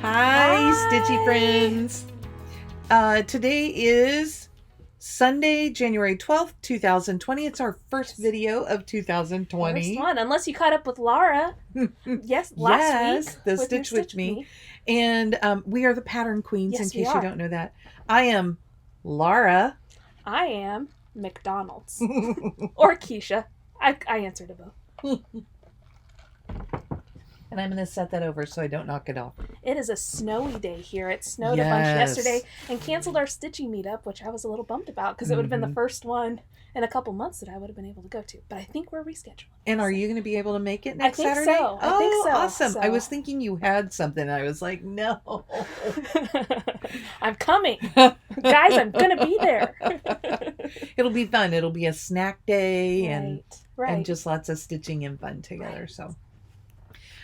Hi, Stitchy friends. Today is Sunday, January 12th, 2020. It's our first video of 2020. First one, unless you caught up with Lara. Yes, last week. The Stitch with me. And we are the Pattern Queens, in case you don't know that. I am Lara. I am McDonald's. Or Keisha. I answered to both. And I'm going to set that over so I don't knock it off. It is a snowy day here. It snowed a bunch yesterday and canceled our stitching meetup, which I was a little bummed about because it would have been the first one in a couple months that I would have been able to go to. But I think we're rescheduling. And are you going to be able to make it next Saturday? So. I think so. Awesome. So. I was thinking you had something. I was like, no. I'm coming. Guys, I'm going to be there. It'll be fun. It'll be a snack day and just lots of stitching and fun together. Right. So.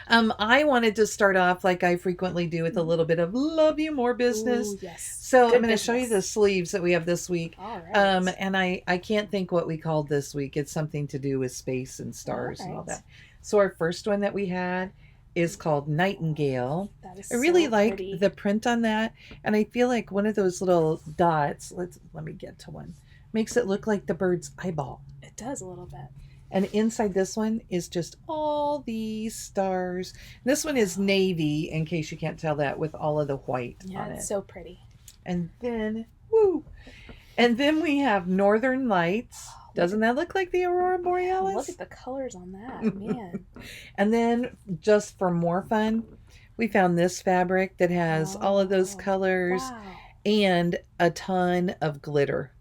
I wanted to start off like I frequently do with a little bit of love you more business. Ooh, yes. So I'm going to show you the sleeves that we have this week. All right. And I can't think what we called this week. It's something to do with space and stars and all that. So our first one that we had is called Nightingale. That is I really so like pretty. the print on that. And I feel like one of those little dots, let me get to one, makes it look like the bird's eyeball. It does a little bit. And inside this one is just all these stars. This one is navy, in case you can't tell that, with all of the white on it. Yeah, it's so pretty. And then, we have Northern Lights. Doesn't that look like the Aurora Borealis? Look at the colors on that, man. And then, just for more fun, we found this fabric that has all of those colors and a ton of glitter.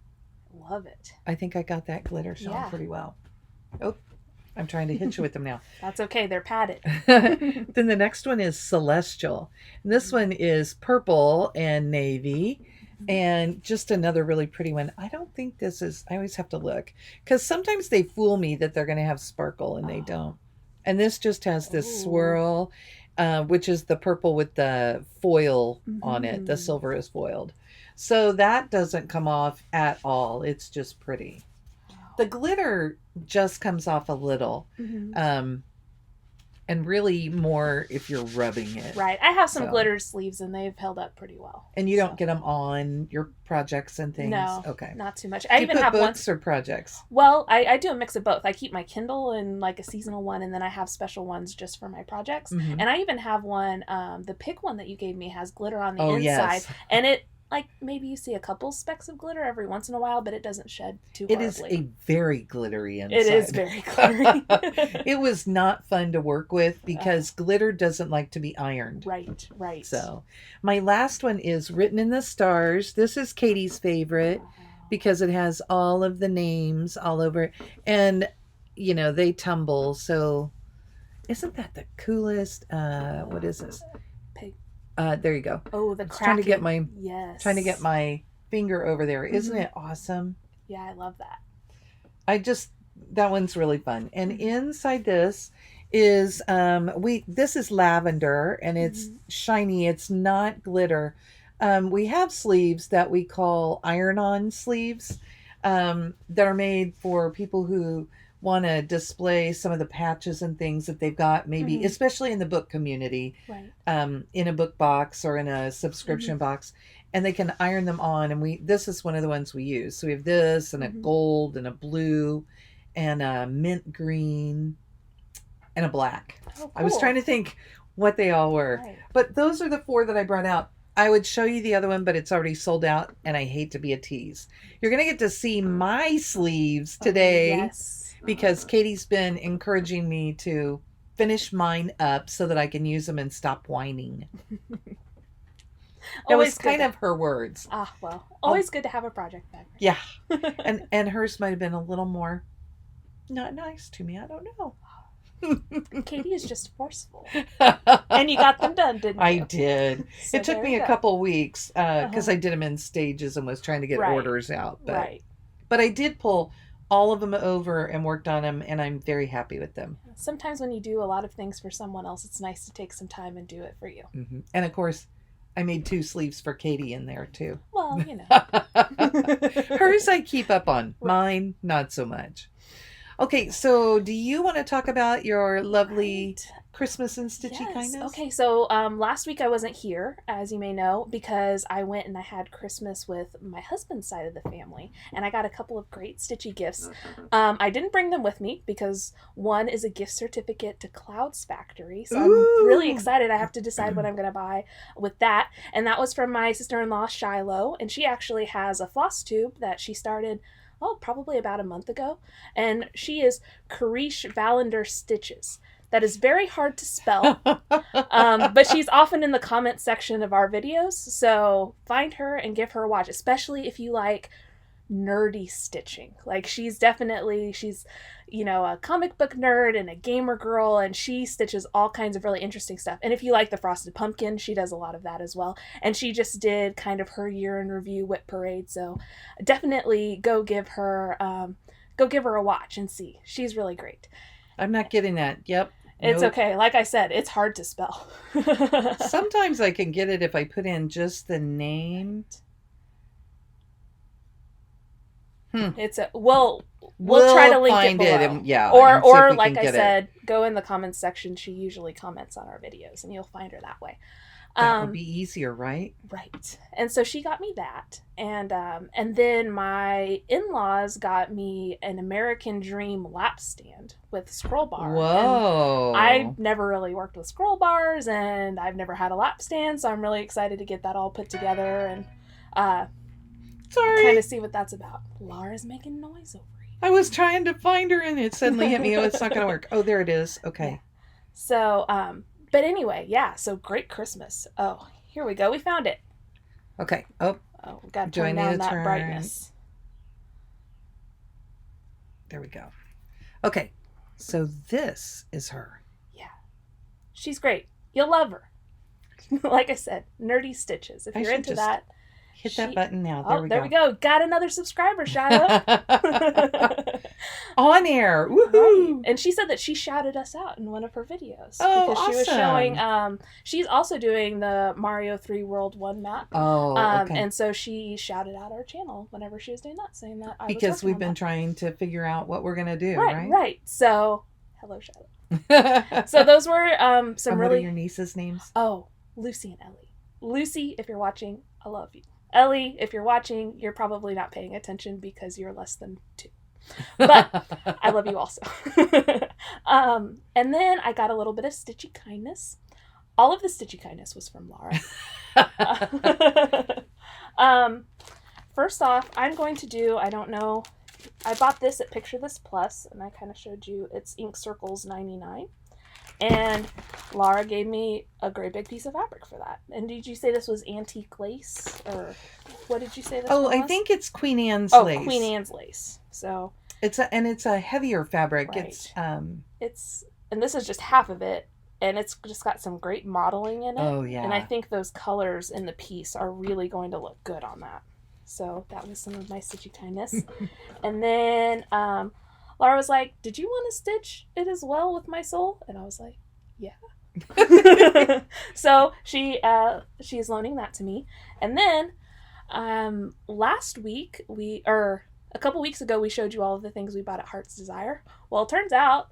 Love it. I think I got that glitter shown pretty well. Oh, I'm trying to hit you with them now. That's okay. They're padded. Then the next one is Celestial. And this one is purple and navy. And just another really pretty one. I don't think this is, I always have to look. Because sometimes they fool me that they're going to have sparkle and they don't. And this just has this swirl, which is the purple with the foil on it. The silver is foiled. So that doesn't come off at all. It's just pretty. The glitter just comes off a little, and really more if you're rubbing it. Right. I have some glitter sleeves, and they've held up pretty well. And you don't get them on your projects and things? No. Okay. Not too much. Do you put books or projects? Well, I do a mix of both. I keep my Kindle in like a seasonal one, and then I have special ones just for my projects. And I even have one, the pick one that you gave me has glitter on the inside. Yes. And it, like, maybe you see a couple specks of glitter every once in a while, but it doesn't shed too horribly. It is a very glittery inside. It is very glittery. It was not fun to work with because glitter doesn't like to be ironed. Right. So, my last one is Written in the Stars. This is Katie's favorite because it has all of the names all over it. And, you know, they tumble. So, isn't that the coolest? What is this? There you go. Oh, the cracking. Trying to get my finger over there. Isn't it awesome? Yeah, I love that. That one's really fun. And inside this is this is lavender and it's shiny. It's not glitter. We have sleeves that we call iron-on sleeves that are made for people who want to display some of the patches and things that they've got, maybe especially in the book community, in a book box or in a subscription box, and they can iron them on. And this is one of the ones we use. So we have this and a gold and a blue and a mint green and a black. Oh, cool. I was trying to think what they all were, but those are the four that I brought out. I would show you the other one, but it's already sold out, and I hate to be a tease. You're going to get to see my sleeves today. Because Katie's been encouraging me to finish mine up so that I can use them and stop whining. That was kind of her words. Always good to have a project back. Yeah. and hers might have been a little more not nice to me. I don't know. Katie is just forceful. And you got them done, didn't you? I did. So it took me a couple weeks because I did them in stages and was trying to get orders out. But I did pull all of them over and worked on them, and I'm very happy with them. Sometimes when you do a lot of things for someone else, it's nice to take some time and do it for you. And of course, I made 2 sleeves for Katie in there too. Well, you know. Hers I keep up on. Mine, not so much. Okay, so do you want to talk about your lovely Christmas and stitchy Yes. kindness? Okay, so last week I wasn't here, as you may know, because I went and I had Christmas with my husband's side of the family, and I got a couple of great stitchy gifts. I didn't bring them with me because one is a gift certificate to Clouds Factory, so I'm really excited. I have to decide what I'm going to buy with that, and that was from my sister-in-law Shiloh, and she actually has a Flosstube that she started probably about a month ago, and she is KareeshValendar Stitches. That is very hard to spell, but she's often in the comment section of our videos, so find her and give her a watch, especially if you like nerdy stitching. Like, she's a comic book nerd and a gamer girl, and she stitches all kinds of really interesting stuff. And if you like the Frosted Pumpkin, she does a lot of that as well. And she just did kind of her year in review whip parade, so definitely go give her a watch and see. She's really great. I'm not getting that. Yep. It's okay. Like I said, it's hard to spell. Sometimes I can get it if I put in just the name. It's we'll try to link it below. Yeah. Or like I said, go in the comments section. She usually comments on our videos, and you'll find her that way. That would be easier, right? Right. And so she got me that, and then my in-laws got me an American Dream lap stand with scroll bar. Whoa! And I've never really worked with scroll bars, and I've never had a lap stand, so I'm really excited to get that all put together and kind of see what that's about. Lara's making noise over here. I was trying to find her, and it suddenly hit me. Oh, it's not going to work. Oh, there it is. Okay. Yeah. So, but anyway, yeah, so great Christmas. Oh, here we go. We found it. Okay. Oh, we got to turn down that turn? brightness. There we go. Okay. So this is her. Yeah. She's great. You'll love her. Like I said, nerdy stitches. If you're into that. Hit that button now. There we go. Got another subscriber, Shiloh. On air. Woohoo! Right. And she said that she shouted us out in one of her videos. Oh, because awesome. She was showing, she's also doing the Mario 3 World 1 map. Oh, okay. And so she shouted out our channel whenever she was doing that, saying that I was because we've been that. trying to figure out what we're going to do, right? Right. So, hello, Shiloh. So those were some really... What are your nieces' names? Oh, Lucy and Ellie. Lucy, if you're watching, I love you. Ellie, if you're watching, you're probably not paying attention because you're less than 2. But I love you also. And then I got a little bit of stitchy kindness. All of the stitchy kindness was from Lara. First off, I'm going to do, I don't know, I bought this at Picture This Plus, and I kind of showed you, it's Ink Circles 99. And Lara gave me a great big piece of fabric for that. And did you say this was antique lace? Or what did you say this was? I think it's Queen Anne's lace. Oh, Queen Anne's lace. So it's a heavier fabric. Right. It's and this is just half of it, and it's just got some great modeling in it. Oh yeah. And I think those colors in the piece are really going to look good on that. So that was some of my stitchy kindness. And then Lara was like, "Did you want to stitch it as well with my soul?" And I was like, "Yeah." So she's loaning that to me. And then last week a couple weeks ago we showed you all of the things we bought at Heart's Desire. Well, it turns out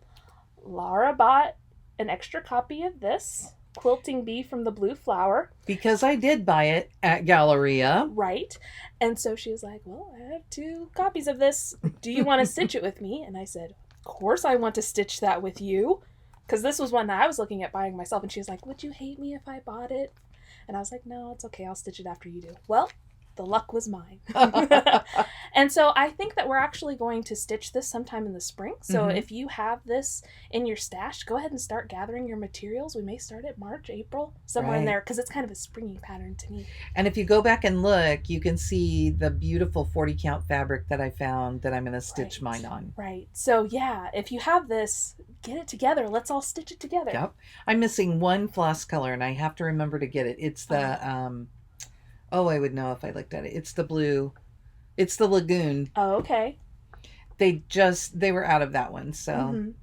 Lara bought an extra copy of this Quilting Bee from the Blue Flower. Because I did buy it at Galleria. Right. And so she was like, "Well, I have 2 copies of this. Do you want to stitch it with me?" And I said, "Of course I want to stitch that with you." Because this was one that I was looking at buying myself. And she was like, "Would you hate me if I bought it?" And I was like, "No, it's okay. I'll stitch it after you do." Well, the luck was mine. And so I think that we're actually going to stitch this sometime in the spring. So if you have this in your stash, go ahead and start gathering your materials. We may start at March, April, somewhere in there, because it's kind of a springy pattern to me. And if you go back and look, you can see the beautiful 40 count fabric that I found that I'm going to stitch mine on. Right. So yeah, if you have this, get it together. Let's all stitch it together. Yep. I'm missing one floss color, and I have to remember to get it. It's the I would know if I looked at it. It's the blue. It's the Lagoon. Oh, okay. They were out of that one, so.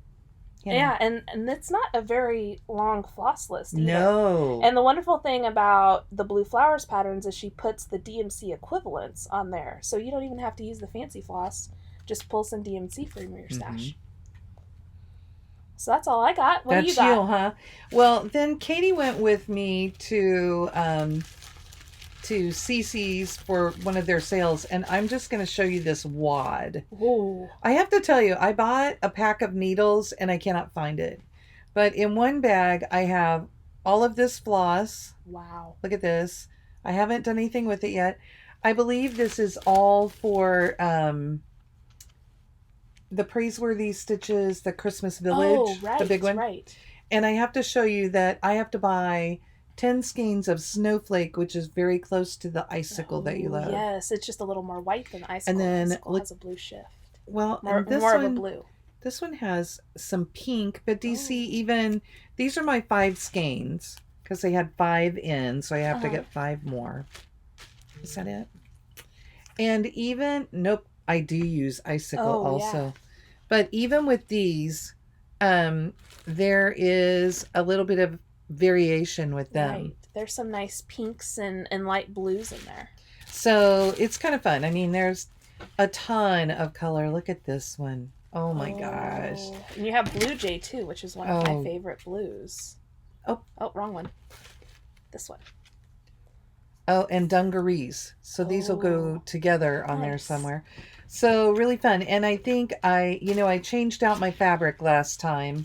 Yeah, and it's not a very long floss list either. No. And the wonderful thing about the Blue Flowers patterns is she puts the DMC equivalents on there. So you don't even have to use the fancy floss. Just pull some DMC from your stash. So that's all I got. What do you That's you, got? huh? Well, then Katie went with me to CC's for one of their sales, and I'm just going to show you this wad. Ooh. I have to tell you, I bought a pack of needles and I cannot find it. But in one bag, I have all of this floss. Wow. Look at this. I haven't done anything with it yet. I believe this is all for the Praiseworthy Stitches, the Christmas Village, Oh, right, the big one. right. And I have to show you that I have to buy 10 skeins of Snowflake, which is very close to the icicle that you Oh, love. yes, it's just a little more white than the icicle. And then The icicle look, has a blue shift. well, More, and this more one, of a blue. this one has some pink, but do you see even, these are my 5 skeins because they had 5 in, so I have to get 5 more. Is that it? And even, nope, I do use icicle also. Yeah. But even with these, there is a little bit of variation with them. Right. There's some nice pinks and light blues in there. So it's kind of fun. I mean, there's a ton of color. Look at this one. Oh my gosh. And you have Blue Jay too, which is one of my favorite blues. Oh, wrong one. This one. Oh, and dungarees. So these will go together on there somewhere. So really fun. And I think I changed out my fabric last time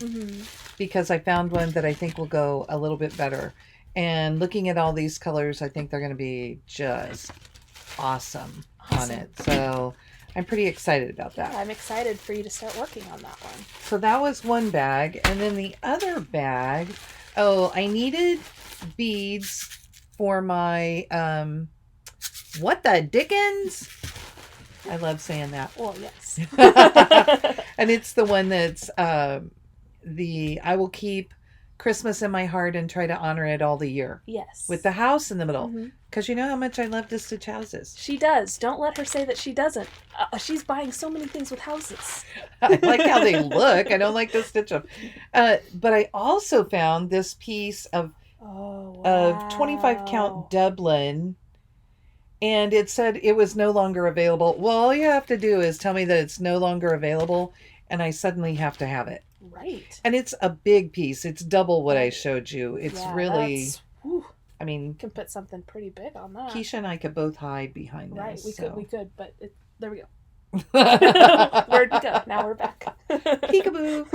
because I found one that I think will go a little bit better. And looking at all these colors, I think they're going to be just awesome on it. So I'm pretty excited about that. Yeah, I'm excited for you to start working on that one. So that was one bag. And then the other bag, I needed beads for my, what the dickens? I love saying that. Well, yes. And it's the one that's I will keep Christmas in my heart and try to honor it all the year. Yes. With the house in the middle. Because you know how much I love to stitch houses. She does. Don't let her say that she doesn't. She's buying so many things with houses. I like how they look. I don't like to stitch them. But I also found this piece of 25 count Dublin, and it said it was no longer available. Well, all you have to do is tell me that it's no longer available, and I suddenly have to have it. Right. And it's a big piece. It's double what I showed you. It's really, I mean, you can put something pretty big on that. Keisha and I could both hide behind this. Right, we could, but there we go. Where'd we go? Now we're back. Peekaboo.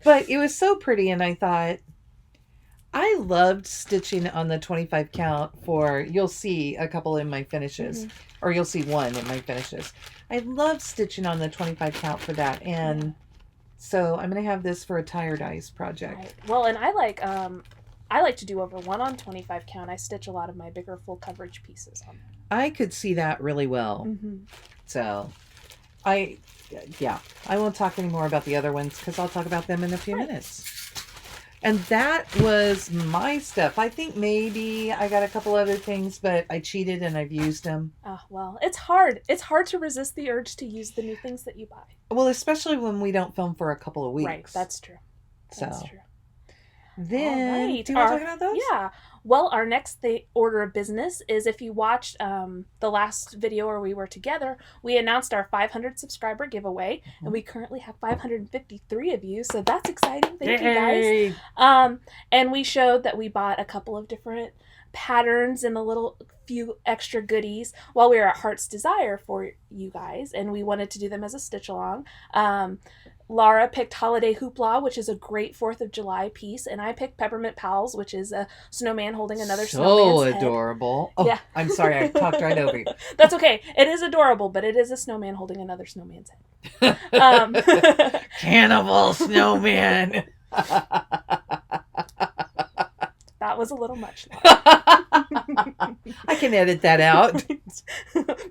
But it was so pretty, and I thought, I loved stitching on the 25 count you'll see a couple in my finishes, or you'll see one in my finishes. I love stitching on the 25 count for that. And so I'm going to have this for a tired eyes project. Right. Well, and I like to do over one on 25 count. I stitch a lot of my bigger full coverage pieces on there. I could see that really well. So I won't talk anymore about the other ones because I'll talk about them in a few minutes. And that was my stuff. I think maybe I got a couple other things, but I cheated and I've used them. Well, it's hard. It's hard to resist the urge to use the new things that you buy. Well, especially when we don't film for a couple of weeks. Right, that's true. That's true. Then, do you want to talk about those? Yeah. Well, our next order of business is, if you watched the last video where we were together, we announced our 500 subscriber giveaway, and we currently have 553 of you, so that's exciting. Thank you guys. And we showed that we bought a couple of different patterns and a few extra goodies while we were at Heart's Desire for you guys, and we wanted to do them as a stitch along. Lara picked Holiday Hoopla, which is a great 4th of July piece, and I picked Peppermint Pals, which is a snowman holding another snowman's head. So adorable. Oh, yeah. I'm sorry, I talked right over you. That's okay. It is adorable, but it is a snowman holding another snowman's head. Cannibal snowman. That was a little much, Lara. I can edit that out.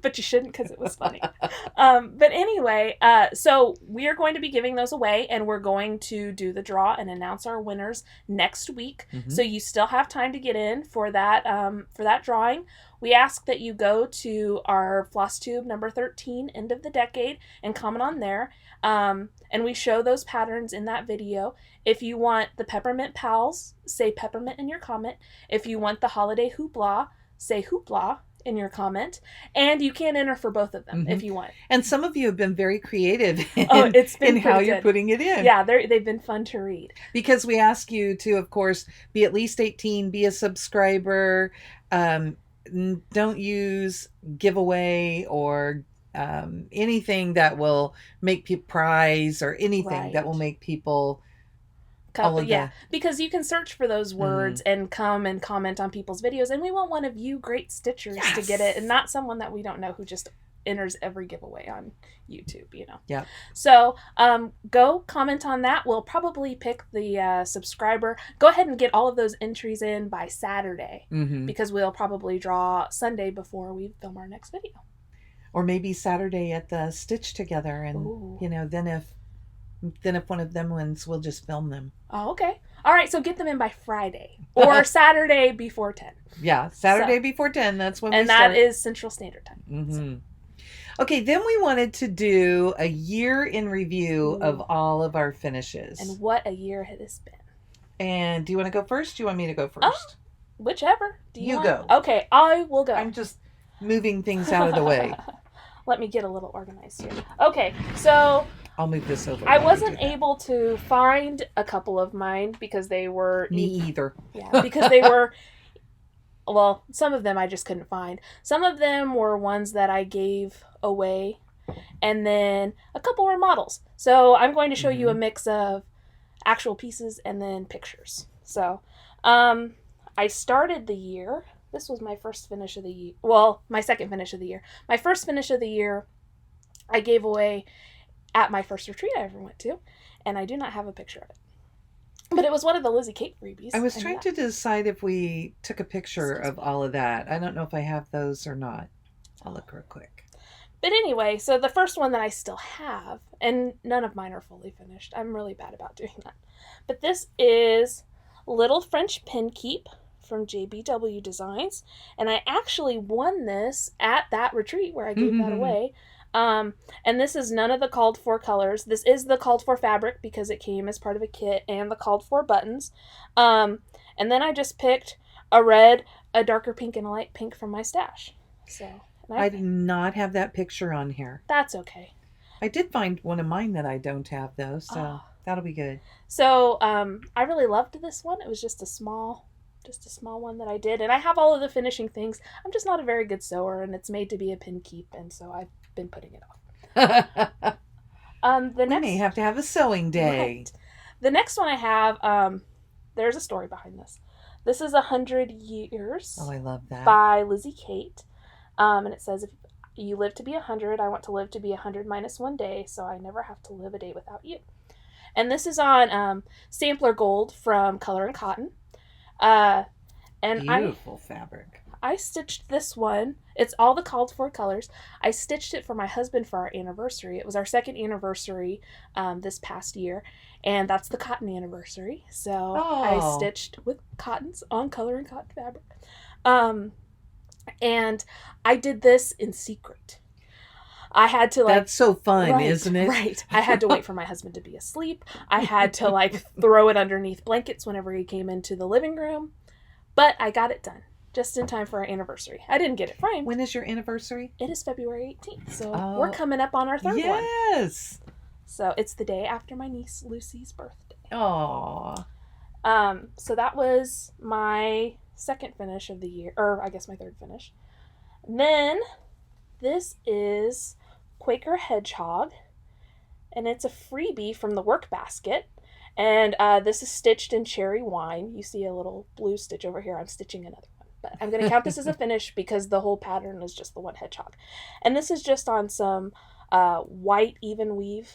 But you shouldn't, because it was funny. But anyway, so we are going to be giving those away, and we're going to do the draw and announce our winners next week. So you still have time to get in for that drawing. We ask that you go to our Flosstube number 13, End of the Decade, and comment on there. And we show those patterns in that video. If you want the Peppermint Pals, say peppermint in your comment. If you want the Holiday Hoopla, say hoopla in your comment, and you can enter for both of them if you want. And some of you have been very creative It's been in how good. you're putting it in. Yeah, they've been fun to read. Because we ask you to, of course, be at least 18, be a subscriber, don't use giveaway or anything that will make people prize or anything that will make people because you can search for those words and come and comment on people's videos, and we want one of you great stitchers to get it, and not someone that we don't know who just enters every giveaway on YouTube, you know. Yeah. So go comment on that. We'll probably pick the subscriber. Go ahead and get all of those entries in by Saturday, because we'll probably draw Sunday before we film our next video. Or maybe Saturday at the Stitch Together, and you know, then if one of them wins, we'll just film them. Oh, okay. All right, so get them in by Friday or Saturday before 10. Yeah, Saturday before 10. That's when we start. And that is Central Standard Time. So. Okay, then we wanted to do a year in review of all of our finishes. And what a year it has been. And do you want to go first? Do you want me to go first? Whichever. You go. Okay, I will go. I'm just moving things out of the way. Let me get a little organized here. Okay, so I'll move this over. I wasn't able to find a couple of mine because they were... Me either. Yeah, because they were... Well, some of them I just couldn't find. Some of them were ones that I gave away, and then a couple were models. So I'm going to show you a mix of actual pieces and then pictures. So I started the year... This was my first finish of the year. Well, my second finish of the year. My first finish of the year I gave away at my first retreat I ever went to, and I do not have a picture of it. But it was one of the Lizzie Kate freebies. I was trying to decide if we took a picture of all of that. I don't know if I have those or not. I'll look real quick. But anyway, so the first one that I still have, and none of mine are fully finished. I'm really bad about doing that. But this is Little French Pin Keep from JBW Designs, and I actually won this at that retreat where I gave that away. And this is none of the called for colors. This is the called for fabric because it came as part of a kit, and the called for buttons. And then I just picked a red, a darker pink, and a light pink from my stash. So I did not have that picture on here. That's okay. I did find one of mine that I don't have though, so that'll be good. So I really loved this one. It was just a small one that I did, and I have all of the finishing things. I'm just not a very good sewer, and it's made to be a pin keep, and so I've been putting it off. We may have to have a sewing day. Right. The next one I have, there's a story behind this. This is 100 Years. Oh, I love that. By Lizzie Kate. And it says, if you live to be 100, I want to live to be 100 minus one day, so I never have to live a day without you. And this is on Sampler Gold from Color and Cotton. And beautiful fabric. I stitched this one. It's all the called for colors. I stitched it for my husband for our anniversary. It was our second anniversary this past year, and that's the cotton anniversary. So I stitched with cottons on Color and Cotton fabric. And I did this in secret. I had to That's so fun, isn't it? Right. I had to wait for my husband to be asleep. I had to throw it underneath blankets whenever he came into the living room. But I got it done just in time for our anniversary. I didn't get it framed. When is your anniversary? It is February 18th. So we're coming up on our third one. Yes. So it's the day after my niece Lucy's birthday. Aww. So that was my second finish of the year, or I guess my third finish. And then this is Quaker Hedgehog, and it's a freebie from the work basket. And this is stitched in cherry wine. You see a little blue stitch over here. I'm stitching another one. But I'm going to count this as a finish because the whole pattern is just the one hedgehog. And this is just on some white even weave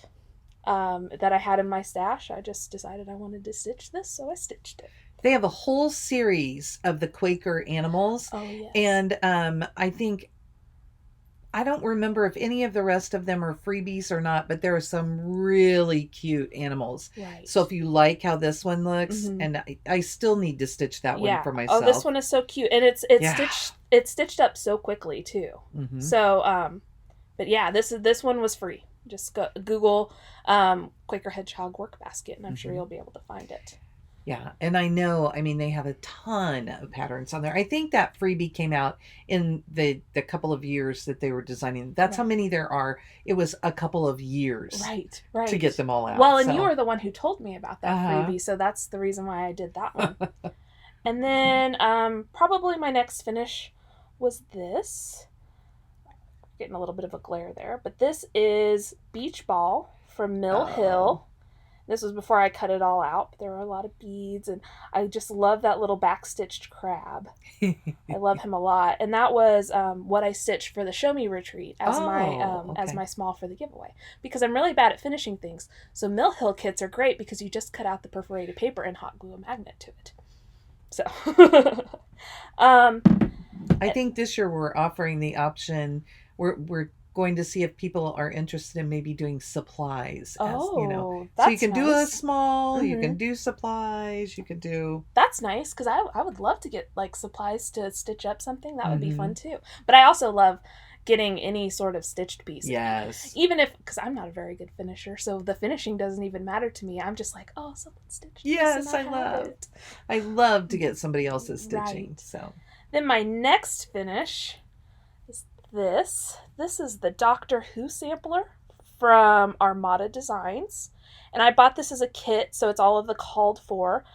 that I had in my stash. I just decided I wanted to stitch this, so I stitched it. They have a whole series of the Quaker animals. Oh, yes. And I don't remember if any of the rest of them are freebies or not, but there are some really cute animals. Right. So if you like how this one looks, and I still need to stitch that one for myself. Oh, this one is so cute, and it's stitched up so quickly too. So, but yeah, this one was free. Just Google Quaker Hedgehog work basket, and I'm sure you'll be able to find it. Yeah, and I know, I mean, they have a ton of patterns on there. I think that freebie came out in the couple of years that they were designing. That's how Right. many there are. It was a couple of years Right, to get right. them all out. Well, and you So, were the one who told me about that uh-huh. freebie, so that's the reason why I did that one. And then probably my next finish was this. Getting a little bit of a glare there, but this is Beach Ball from Mill Oh. Hill. This was before I cut it all out. There were a lot of beads, and I just love that little backstitched crab. I love him a lot, and that was what I stitched for the Show Me retreat Oh, as okay. my small for the giveaway, because I'm really bad at finishing things. So Mill Hill kits are great because you just cut out the perforated paper and hot glue a magnet to it. So, um, I think this year we're offering the option. We're going to see if people are interested in maybe doing supplies as, oh, so you that's can do a nice. small, you Mm-hmm. can do supplies, you can do. That's nice because I would love to get like supplies to stitch up something. That would be Mm-hmm. fun too. But I also love getting any sort of stitched piece. Yes. Even if, because I'm not a very good finisher, so the finishing doesn't even matter to me. I'm just like, oh, someone stitched this and Yes, I have it. I love to get somebody else's stitching. Right. So, Then my next finish is this. This is the Doctor Who sampler from Armada Designs. And I bought this as a kit, so it's all of the called for.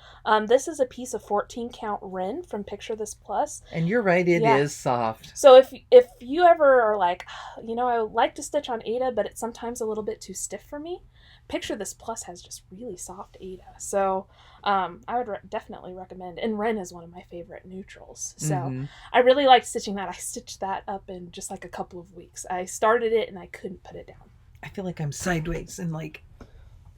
This is a piece of 14 count Ren from Picture This Plus. and you're right, it Yeah. is soft. So if you ever are like, I would like to stitch on Ada, but it's sometimes a little bit too stiff for me, Picture This Plus has just really soft Ada. So I would definitely recommend. And Ren is one of my favorite neutrals. So Mm-hmm. I really liked stitching that. I stitched that up in just like a couple of weeks. I started it and I couldn't put it down. I feel like I'm sideways and like,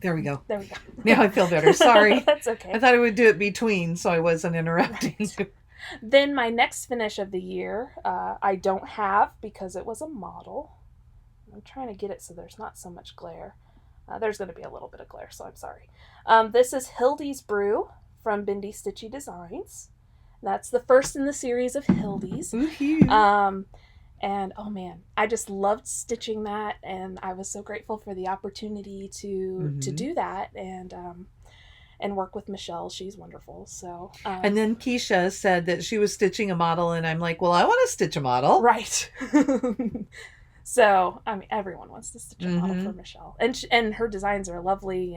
there we go. There we go. Now I feel better. Sorry. That's I okay. thought I would do it between so I wasn't interrupting Right. you. Then my next finish of the year, I don't have because it was a model. I'm trying to get it so there's not so much glare. There's going to be a little bit of glare, so I'm sorry. This is Hildy's Brew from Bindi Stitchy Designs. That's the first in the series of Hildy's. Woohoo. And oh man, I just loved stitching that, and I was so grateful for the opportunity to do that and work with Michelle. She's wonderful. So And then Keisha said that she was stitching a model, and I'm like, well, I want to stitch a model. right. So I mean, everyone wants to stitch a model for Michelle, and her designs are lovely,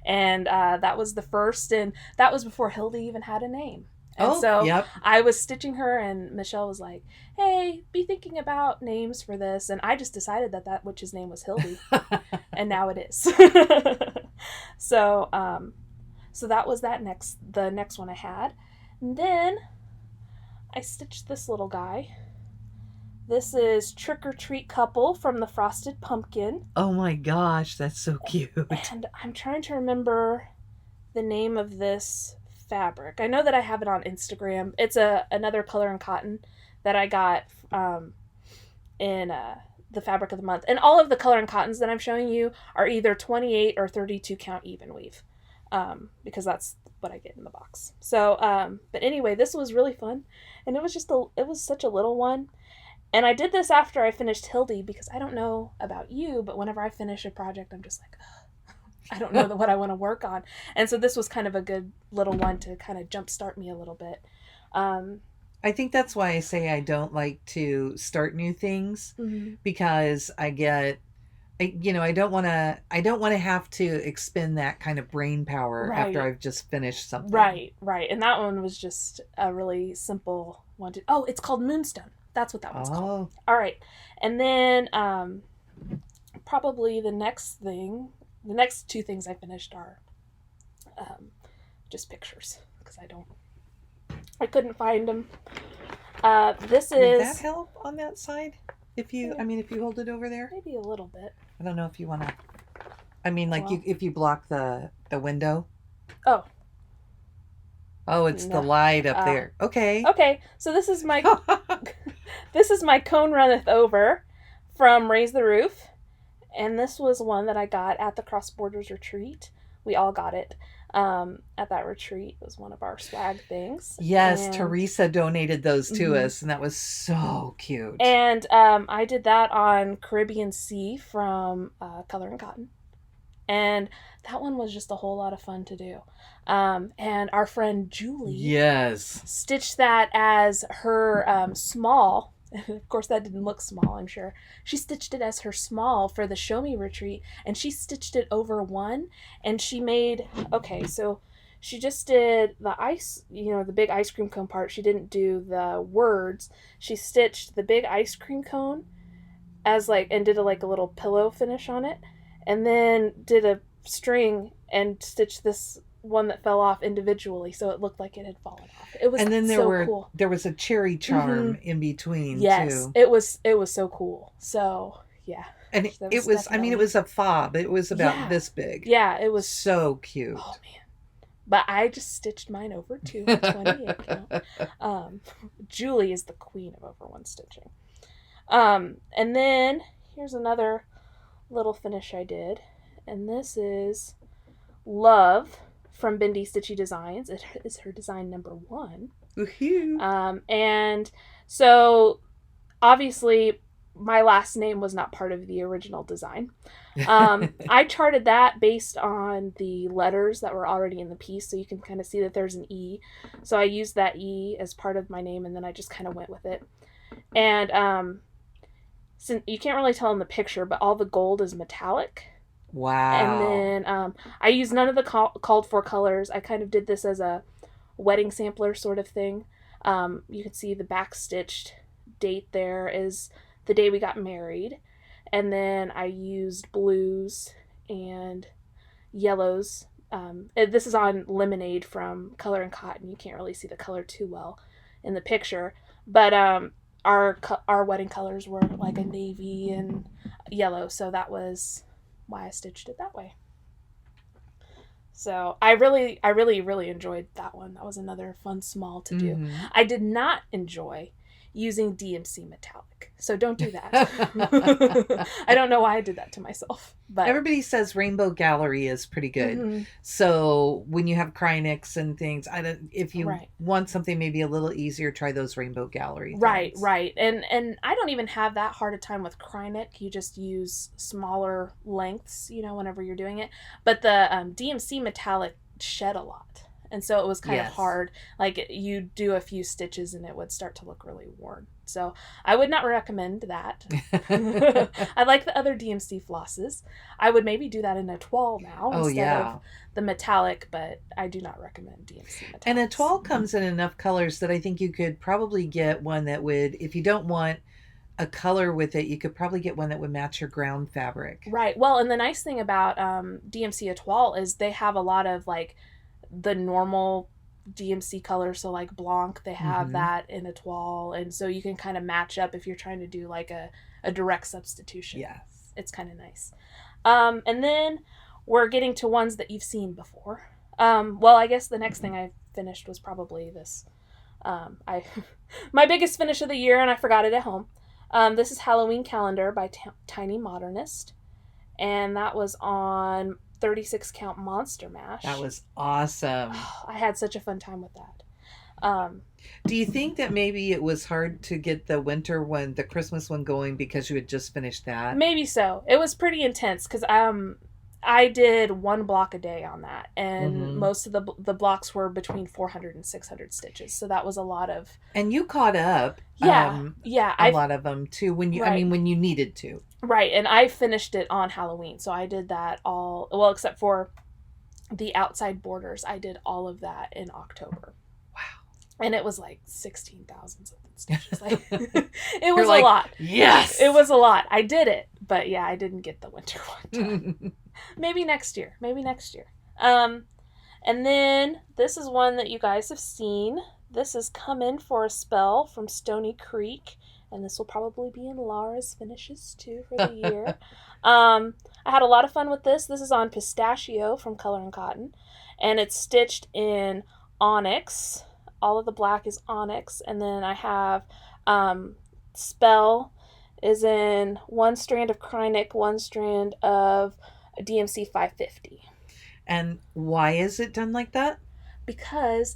and that was the first, and that was before Hildy even had a name. And so Yep. I was stitching her, and Michelle was like, "Hey, be thinking about names for this," and I just decided that witch's name was Hildy, and now it is. So so that was the next one I had, and then I stitched this little guy. This is Trick or Treat Couple from the Frosted Pumpkin. Oh my gosh, that's so cute. And I'm trying to remember the name of this fabric. I know that I have it on Instagram. It's another color and cotton that I got in the fabric of the month. And all of the color and cottons that I'm showing you are either 28 or 32 count even weave, because that's what I get in the box. So, but anyway, this was really fun, and it was such a little one. And I did this after I finished Hildy because I don't know about you, but whenever I finish a project, I'm just like, I don't know what I want to work on. And so this was kind of a good little one to kind of jumpstart me a little bit. I think that's why I say I don't like to start new things, because I don't want to have to expend that kind of brain power after Right. I've just finished something. Right. And that one was just a really simple one it's called Moonstone. That's what that one's called. All right. And then probably the next two things I finished are just pictures because I couldn't find them. This Would is that help on that side? If you hold it over there? maybe a little bit. I don't know if you want to. I mean, like Well. if you block the window. Oh. Oh, it's No. the light up there. Okay. Okay. So this is my Cone Runneth Over from Raise the Roof. And this was one that I got at the Cross Borders Retreat. We all got it at that retreat. It was one of our swag things. Yes, And Teresa donated those to us, and that was so cute. And I did that on Caribbean Sea from Color and Cotton. And that one was just a whole lot of fun to do. And our friend Julie Yes. stitched that as her small. Of course, that didn't look small, I'm sure. She stitched it as her small for the Show Me retreat, and she stitched it over one, and she made, okay, so she just did the ice, the big ice cream cone part. She didn't do the words. She stitched the big ice cream cone as and did a little pillow finish on it, and then did a string and stitched this one that fell off individually, so it looked like it had fallen off. It was And then cool. There was a cherry charm in between Yes, too. it was so cool. So yeah, and it was I mean, it was a fob. It was about this big. Yeah, it was so cute. Oh man. But I just stitched mine over 2 28 count. Julie is the queen of over one stitching. And then here's another little finish I did, and this is Love from Bindi Stitchy Designs. It is her design number 1. And so obviously my last name was not part of the original design. I charted that based on the letters that were already in the piece, so you can kind of see that there's an E. So I used that E as part of my name, and then I just kind of went with it. And so you can't really tell in the picture, but all the gold is metallic. Wow. And then I used none of the called for colors. I kind of did this as a wedding sampler sort of thing. You can see the back stitched date there is the day we got married. And then I used blues and yellows. This is on Lemonade from Color and Cotton. You can't really see the color too well in the picture. But our wedding colors were like a navy and yellow. So that was why I stitched it that way. So I really enjoyed that one. That was another fun small to do. Mm-hmm. I did not enjoy using DMC metallic, so don't do that. I don't know why I did that to myself, but everybody says Rainbow Gallery is pretty good. Mm-hmm. So when you have Krynics and things, if you want something maybe a little easier, try those Rainbow Gallery things. Right. And I don't even have that hard a time with Krynic. You just use smaller lengths, whenever you're doing it. But the DMC metallic shed a lot. And so it was kind of hard. Like, you do a few stitches and it would start to look really worn. So I would not recommend that. I like the other DMC flosses. I would maybe do that in a toile now instead of the metallic, but I do not recommend DMC metallic. And a toile comes in enough colors that I think you could probably get one that would, if you don't want a color with it, you could probably get one that would match your ground fabric. Right. Well, and the nice thing about DMC Etoile is they have a lot of the normal DMC colors, so Blanc, they have that in a toile, and so you can kind of match up if you're trying to do a direct substitution. Yes. It's kind of nice. And then we're getting to ones that you've seen before. Well, I guess the next thing I finished was probably this. My biggest finish of the year, and I forgot it at home. This is Halloween Calendar by Tiny Modernist, and that was on 36 count Monster Mash. That was awesome. I had such a fun time with that. Do you think that maybe it was hard to get the winter one, the Christmas one going because you had just finished that? Maybe so. It was pretty intense because I did 1 block a day on that, and most of the blocks were between 400 and 600 stitches, so that was a lot of... And you caught up a lot of them too when you when you needed to. Right, and I finished it on Halloween, so I did that all, well, except for the outside borders. I did all of that in October. Wow. And it was 16,000 something stitches. It was a lot. Yes! It was a lot. I did it, but yeah, I didn't get the winter one done. Maybe next year. And then this is one that you guys have seen. This is Come In For a Spell from Stony Creek. And this will probably be in Lara's finishes too for the year. I had a lot of fun with this. This is on Pistachio from Color and Cotton. And it's stitched in onyx. All of the black is onyx. And then I have Spell is in 1 strand of Krynic, 1 strand of DMC 550. And why is it done like that? Because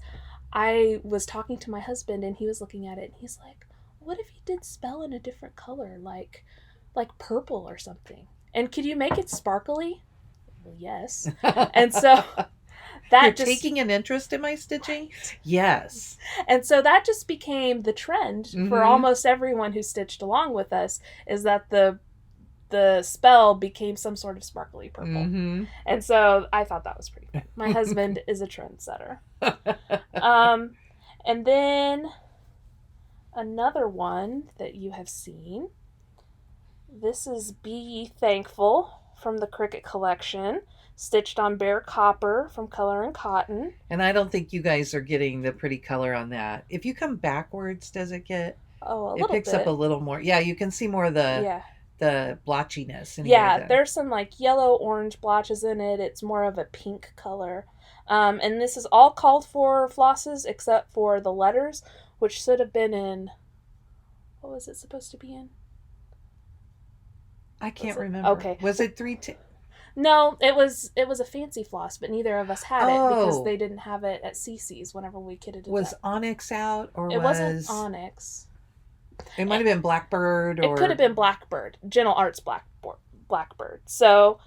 I was talking to my husband and he was looking at it and he's like, what if you did Spell in a different color, like purple or something? And could you make it sparkly? well, yes. And so that You're just taking an interest in my stitching? Yes. and so that just became the trend for Mm-hmm. almost everyone who stitched along with us, is that the spell became some sort of sparkly purple. Mm-hmm. And so I thought that was pretty fun. My husband is a trendsetter. And then another one that you have seen. This is Be Ye Thankful from the Cricket Collection, stitched on bare copper from Color and Cotton. And I don't think you guys are getting the pretty color on that. If you come backwards, does it get? Oh, a It little picks bit. up a little more. Yeah, you can see more of the Yeah. blotchiness. In Yeah, here, there's some like yellow orange blotches in it. It's more of a pink color. And this is all called for flosses except for the letters, which should have been in, what was it supposed to be in? I can't it? remember. Okay. Was it 3? No, it was a fancy floss, but neither of us had it because Oh. they didn't have it at CC's whenever we kitted it Was up. Onyx out or It wasn't Onyx. It might have been Blackbird or It could have been Blackbird, Gentle Arts Blackbird. So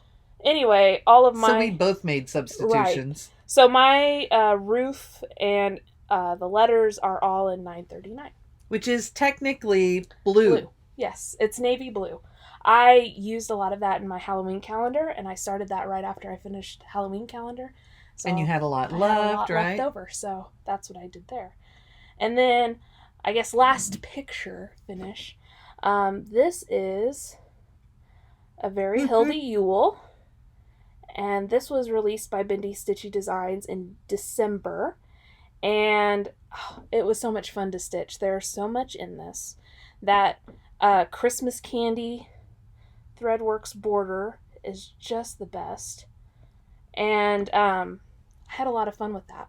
anyway, all of my So we both made substitutions. Right. So my roof and the letters are all in 939. Which is technically blue. Yes, it's navy blue. I used a lot of that in my Halloween calendar, and I started that right after I finished Halloween calendar. So And you had a lot I left, had a lot right? left over, so that's what I did there. And then, I guess last picture finish. This is a very Hildy Yule, and this was released by Bendy Stitchy Designs in December, and it was so much fun to stitch. There's so much in this. That Christmas candy Threadworks border is just the best, and I had a lot of fun with that.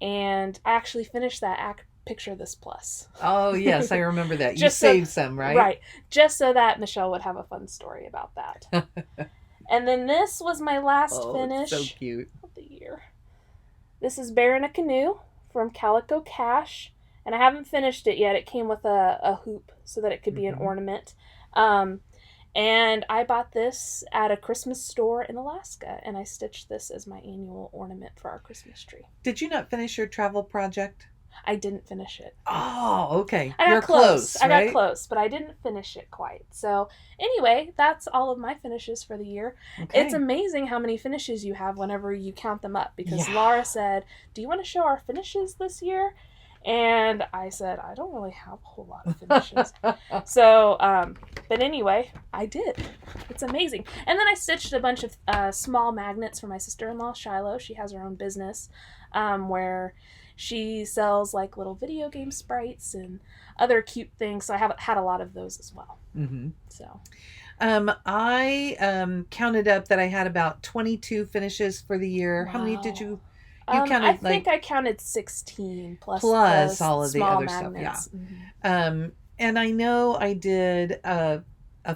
And I actually finished that picture this plus. Oh yes, I remember that. You Just saved some, right? Right, just so that Michelle would have a fun story about that. And then this was my last finish so cute. of the year. This is Bear in a Canoe from Calico Cash, and I haven't finished it yet. It came with a hoop so that it could be an ornament. And I bought this at a Christmas store in Alaska, and I stitched this as my annual ornament for our Christmas tree. Did you not finish your travel project? I didn't finish it. Oh, okay. You're close. Right? I got close, but I didn't finish it quite. So anyway, that's all of my finishes for the year. Okay. It's amazing how many finishes you have whenever you count them up, because Yeah. Lara said, "Do you want to show our finishes this year?" And I said, "I don't really have a whole lot of finishes." So, but anyway, I did. It's amazing. And then I stitched a bunch of small magnets for my sister-in-law, Shiloh. She has her own business where she sells like little video game sprites and other cute things. So I have had a lot of those as well. Mm-hmm. So, I counted up that I had about 22 finishes for the year. wow. How many did you? I think I counted 16 plus all of the other magnets. stuff. Yeah. And I know I did a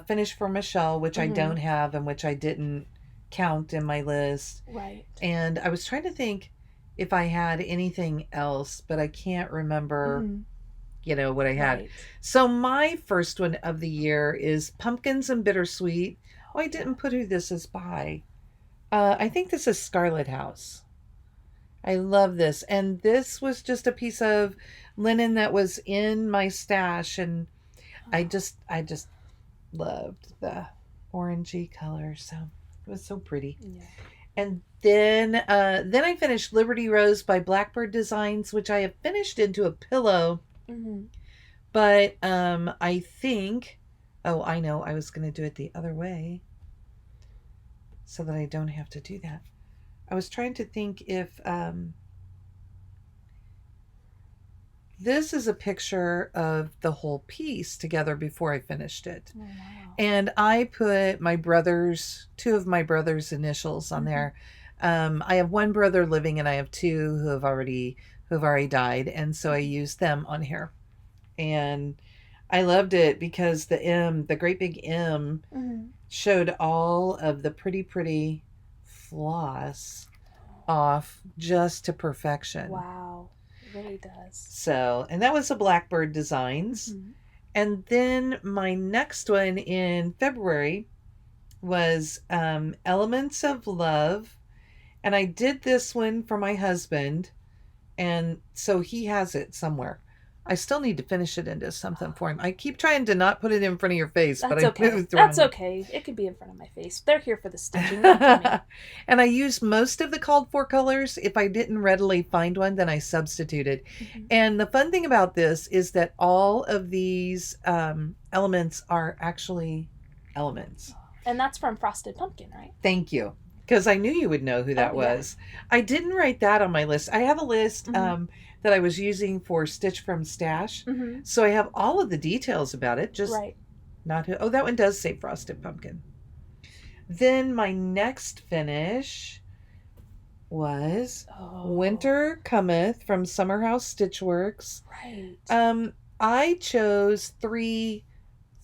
finish for Michelle, which I don't have and which I didn't count in my list. Right. And I was trying to think if I had anything else, but I can't remember, what I had. Right. So my first one of the year is Pumpkins and Bittersweet. Oh, I didn't put who this is by. I think this is Scarlet House. I love this. And this was just a piece of linen that was in my stash. And I just loved the orangey color. So it was so pretty. Yeah. And then I finished Liberty Rose by Blackbird Designs, which I have finished into a pillow. But I think, I know, I was going to do it the other way so that I don't have to do that. I was trying to think if this is a picture of the whole piece together before I finished it. Oh, wow. And I put two of my brother's initials on there. I have one brother living and I have two who have already died. And so I used them on here. And I loved it because the great big M showed all of the pretty floss off just to perfection. Wow. It really does. So, and that was a Blackbird Designs. And then my next one in February was Elements of Love. And I did this one for my husband. And so he has it somewhere. I still need to finish it into something for him. I keep trying to not put it in front of your face, but That's I okay. moved That's around. okay. It could be in front of my face. They're here for the stitching, not for me. And I used most of the called for colors. If I didn't readily find one, then I substituted. Mhm. And the fun thing about this is that all of these elements are actually elements. And that's from Frosted Pumpkin, right? Thank you. Because I knew you would know who that Oh, yeah. was. I didn't write that on my list. I have a list Mhm. that I was using for Stitch from Stash. Mm-hmm. So I have all of the details about it. Just Right. not who. Oh, that one does say Frosted Pumpkin. Then my next finish was Winter Cometh from Summerhouse Stitchworks. Right. I chose 3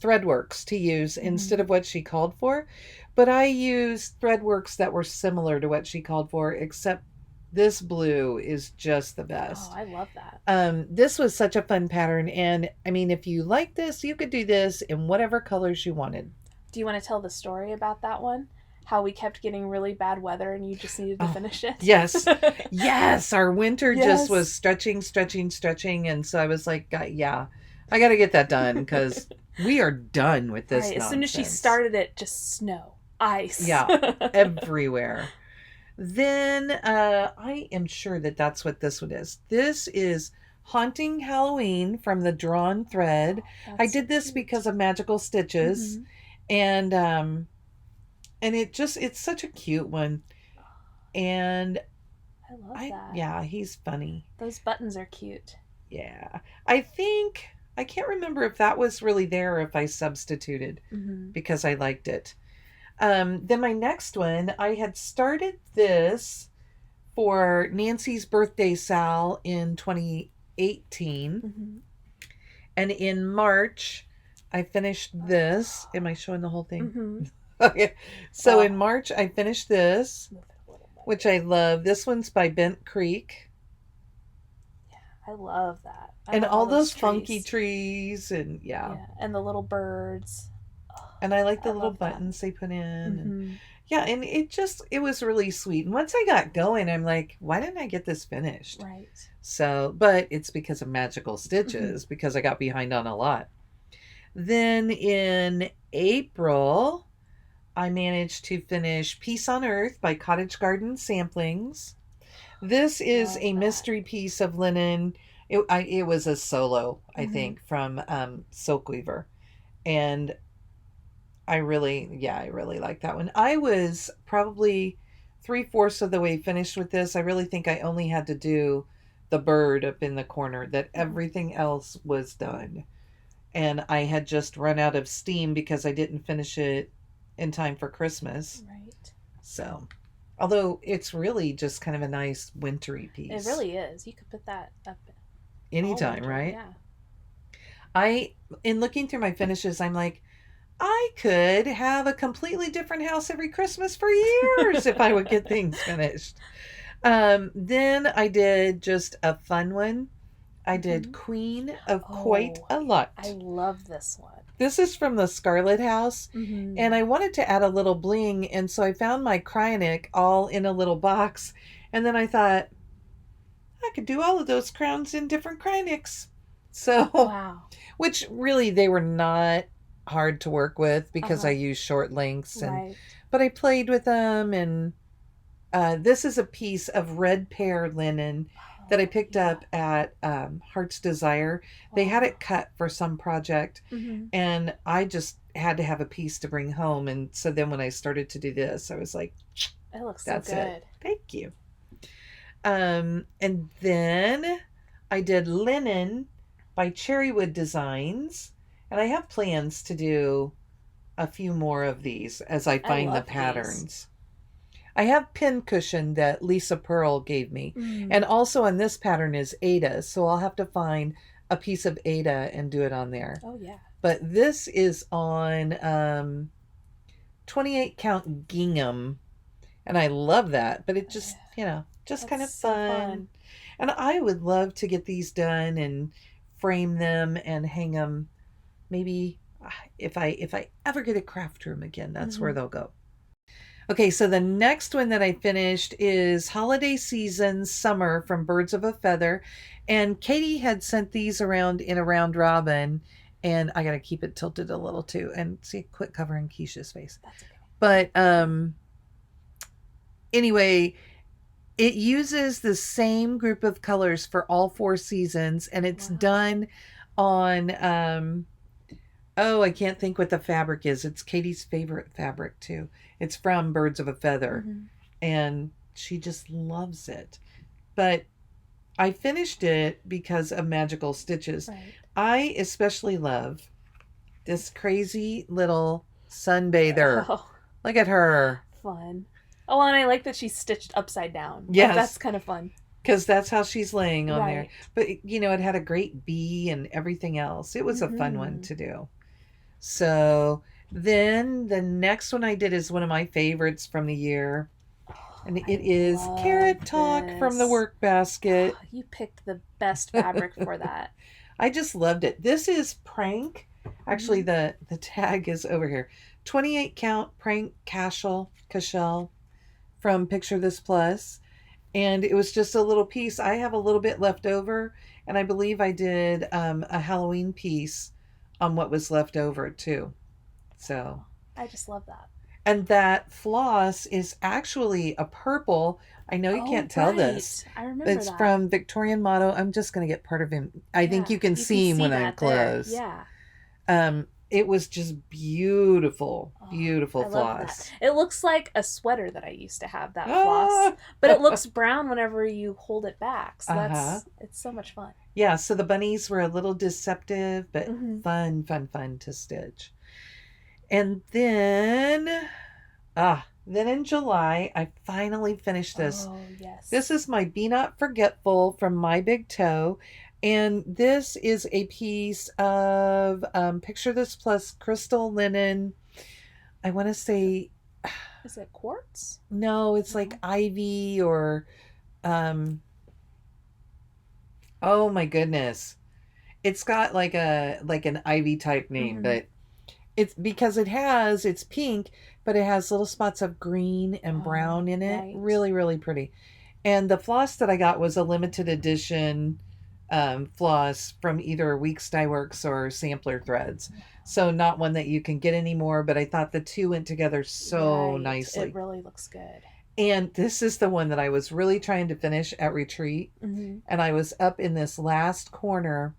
Threadworks to use instead of what she called for, but I used Threadworks that were similar to what she called for, except this blue is just the best. Oh, I love that. This was such a fun pattern, and I mean, if you like this, you could do this in whatever colors you wanted. Do you want to tell the story about that one? How we kept getting really bad weather and you just needed to finish it? Yes. Yes, our winter Yes. just was stretching, and so I was like, yeah, I got to get that done because we are done with this Right. As nonsense. soon as she started it, just snow, ice. Yeah, everywhere. Then I am sure that that's what this one is. This is Haunting Halloween from the Drawn Thread. I did this because of Magical Stitches. Mm-hmm. And it's such a cute one. And I love that. Yeah, he's funny. Those buttons are cute. Yeah. I can't remember if that was really there or if I substituted because I liked it. Then my next one, I had started this for Nancy's birthday sal in 2018. And in March, I finished this. Am I showing the whole thing? Okay. So in March, I finished this, which I love. This one's by Bent Creek. Yeah, I love that. And all those funky trees and yeah. And the little birds. And I like the little buttons they put in. And, yeah, and it was really sweet. And once I got going, I'm like, why didn't I get this finished? Right. So, but it's because of Magical Stitches, because I got behind on a lot. Then in April, I managed to finish Peace on Earth by Cottage Garden Samplings. This is a mystery piece of linen. It was a solo, I think, from Silk Weaver. And I really like that one. I was probably 3/4 of the way finished with this. I really think I only had to do the bird up in the corner, that everything else was done. And I had just run out of steam because I didn't finish it in time for Christmas. Right. So, although it's really just kind of a nice wintry piece. It really is. You could put that up anytime, right? Yeah. In looking through my finishes, I'm like, I could have a completely different house every Christmas for years if I would get things finished. Then I did just a fun one. I did Queen of Quite a Lot. I love this one. This is from the Scarlet House. And I wanted to add a little bling. And so I found my Cryonic all in a little box. And then I thought, I could do all of those crowns in different Cryonics. So, wow. Which really they were not hard to work with because I use short lengths, but I played with them. And this is a piece of red pear linen that I picked up at Heart's Desire. They had it cut for some project, and I just had to have a piece to bring home. And so then when I started to do this, I was like, it looks that's so good. it. Thank you. And then I did Linen by Cherrywood Designs. And I have plans to do a few more of these as I find the patterns. I have Pincushion that Lisa Pearl gave me. And also on this pattern is Ada. So I'll have to find a piece of Ada and do it on there. Oh, yeah. But this is on 28 count gingham. And I love that. But it just, just kind of fun. And I would love to get these done and frame them and hang them. Maybe if I ever get a craft room again, that's where Mhm. they'll go. Okay, so the next one that I finished is Holiday Season Summer from Birds of a Feather. And Katie had sent these around in a round robin. And I got to keep it tilted a little too. And see, quit covering Keisha's face. That's okay. But anyway, it uses the same group of colors for all 4 seasons. And it's Wow. done on, oh, I can't think what the fabric is. It's Katie's favorite fabric too. It's from Birds of a Feather. Mhm. And she just loves it. But I finished it because of magical stitches. Right. I especially love this crazy little sunbather. Oh, Look at her. fun. Oh, and I like that she's stitched upside down. Like, Yes. that's kind of fun. Because that's how she's laying on there. Right. But, you know, it had a great bee and everything else. It was a fun one Mhm. to do. So then the next one I did is one of my favorites from the year. And I it is love Carrot Talk from the this. Work Basket. You picked the best fabric for that. I just loved it. This is Prank. Actually, the tag is over here. 28 count Prank Cashel from Picture This Plus. And it was just a little piece. I have a little bit left over. And I believe I did a Halloween piece on what was left over too. So, I just love that. and that floss is actually a purple. I know you can't tell this. I remember It's that. from Victorian Motto. I'm just going to get part of him. I think you can see him when I'm that there. close. Yeah. It was just beautiful, beautiful I love floss. that. It looks like a sweater that I used to have, that Ah! floss, but it looks brown whenever you hold it back. So Uh-huh. it's so much fun. Yeah, so the bunnies were a little deceptive, but Mhm. fun to stitch. And then in July, I finally finished this. Oh, yes. This is my Be Not Forgetful from My Big Toe. And this is a piece of Picture This Plus crystal linen. I want to say, Is it quartz? no, it's like ivy or, oh my goodness. It's got like an ivy type name, Mhm. but it's because it's pink, but it has little spots of green and brown in it. right. Really, really pretty. And the floss that I got was a limited edition floss from either Weeks Dye Works or Sampler Threads. So not one that you can get anymore, but I thought the two went together so Right. nicely. It really looks good. And this is the one that I was really trying to finish at retreat. Mhm. And I was up in this last corner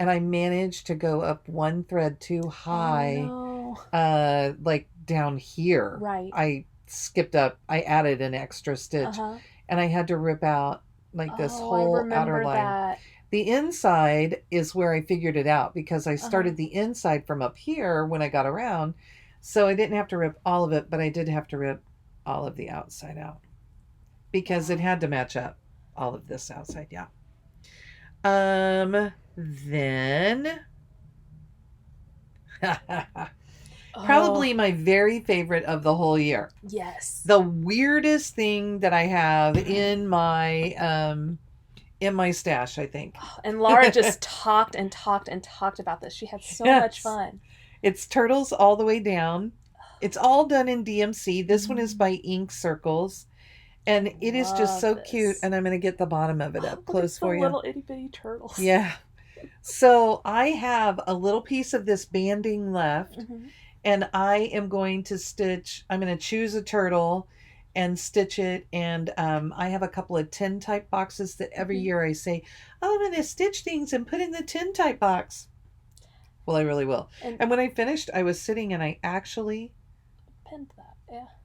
and I managed to go up one thread too high. Oh, no. Like down here. Right. I skipped up. I added an extra stitch Uh-huh. and I had to rip out like this I whole outer remember line. that. The inside is where I figured it out because I started the inside from up here when I got around. So I didn't have to rip all of it, but I did have to rip all of the outside out because it had to match up all of this outside. Yeah. Then probably my very favorite of the whole year. Yes. The weirdest thing that I have in my stash, I think. And Lara just talked and talked and talked about this. She had so much fun. It's Turtles All the Way Down. It's all done in DMC. This one is by Ink Circles. And it is just so cute. And I'm going to get the bottom of it up close for you. Little itty bitty turtles. Yeah. So I have a little piece of this banding left. Mhm. And I am going to stitch, I'm going to choose a turtle and stitch it. And I have a couple of tin type boxes that every year I say, oh, I'm going to stitch things and put in the tin type box. Well, I really will. And when I finished, I was sitting and I actually pinned that.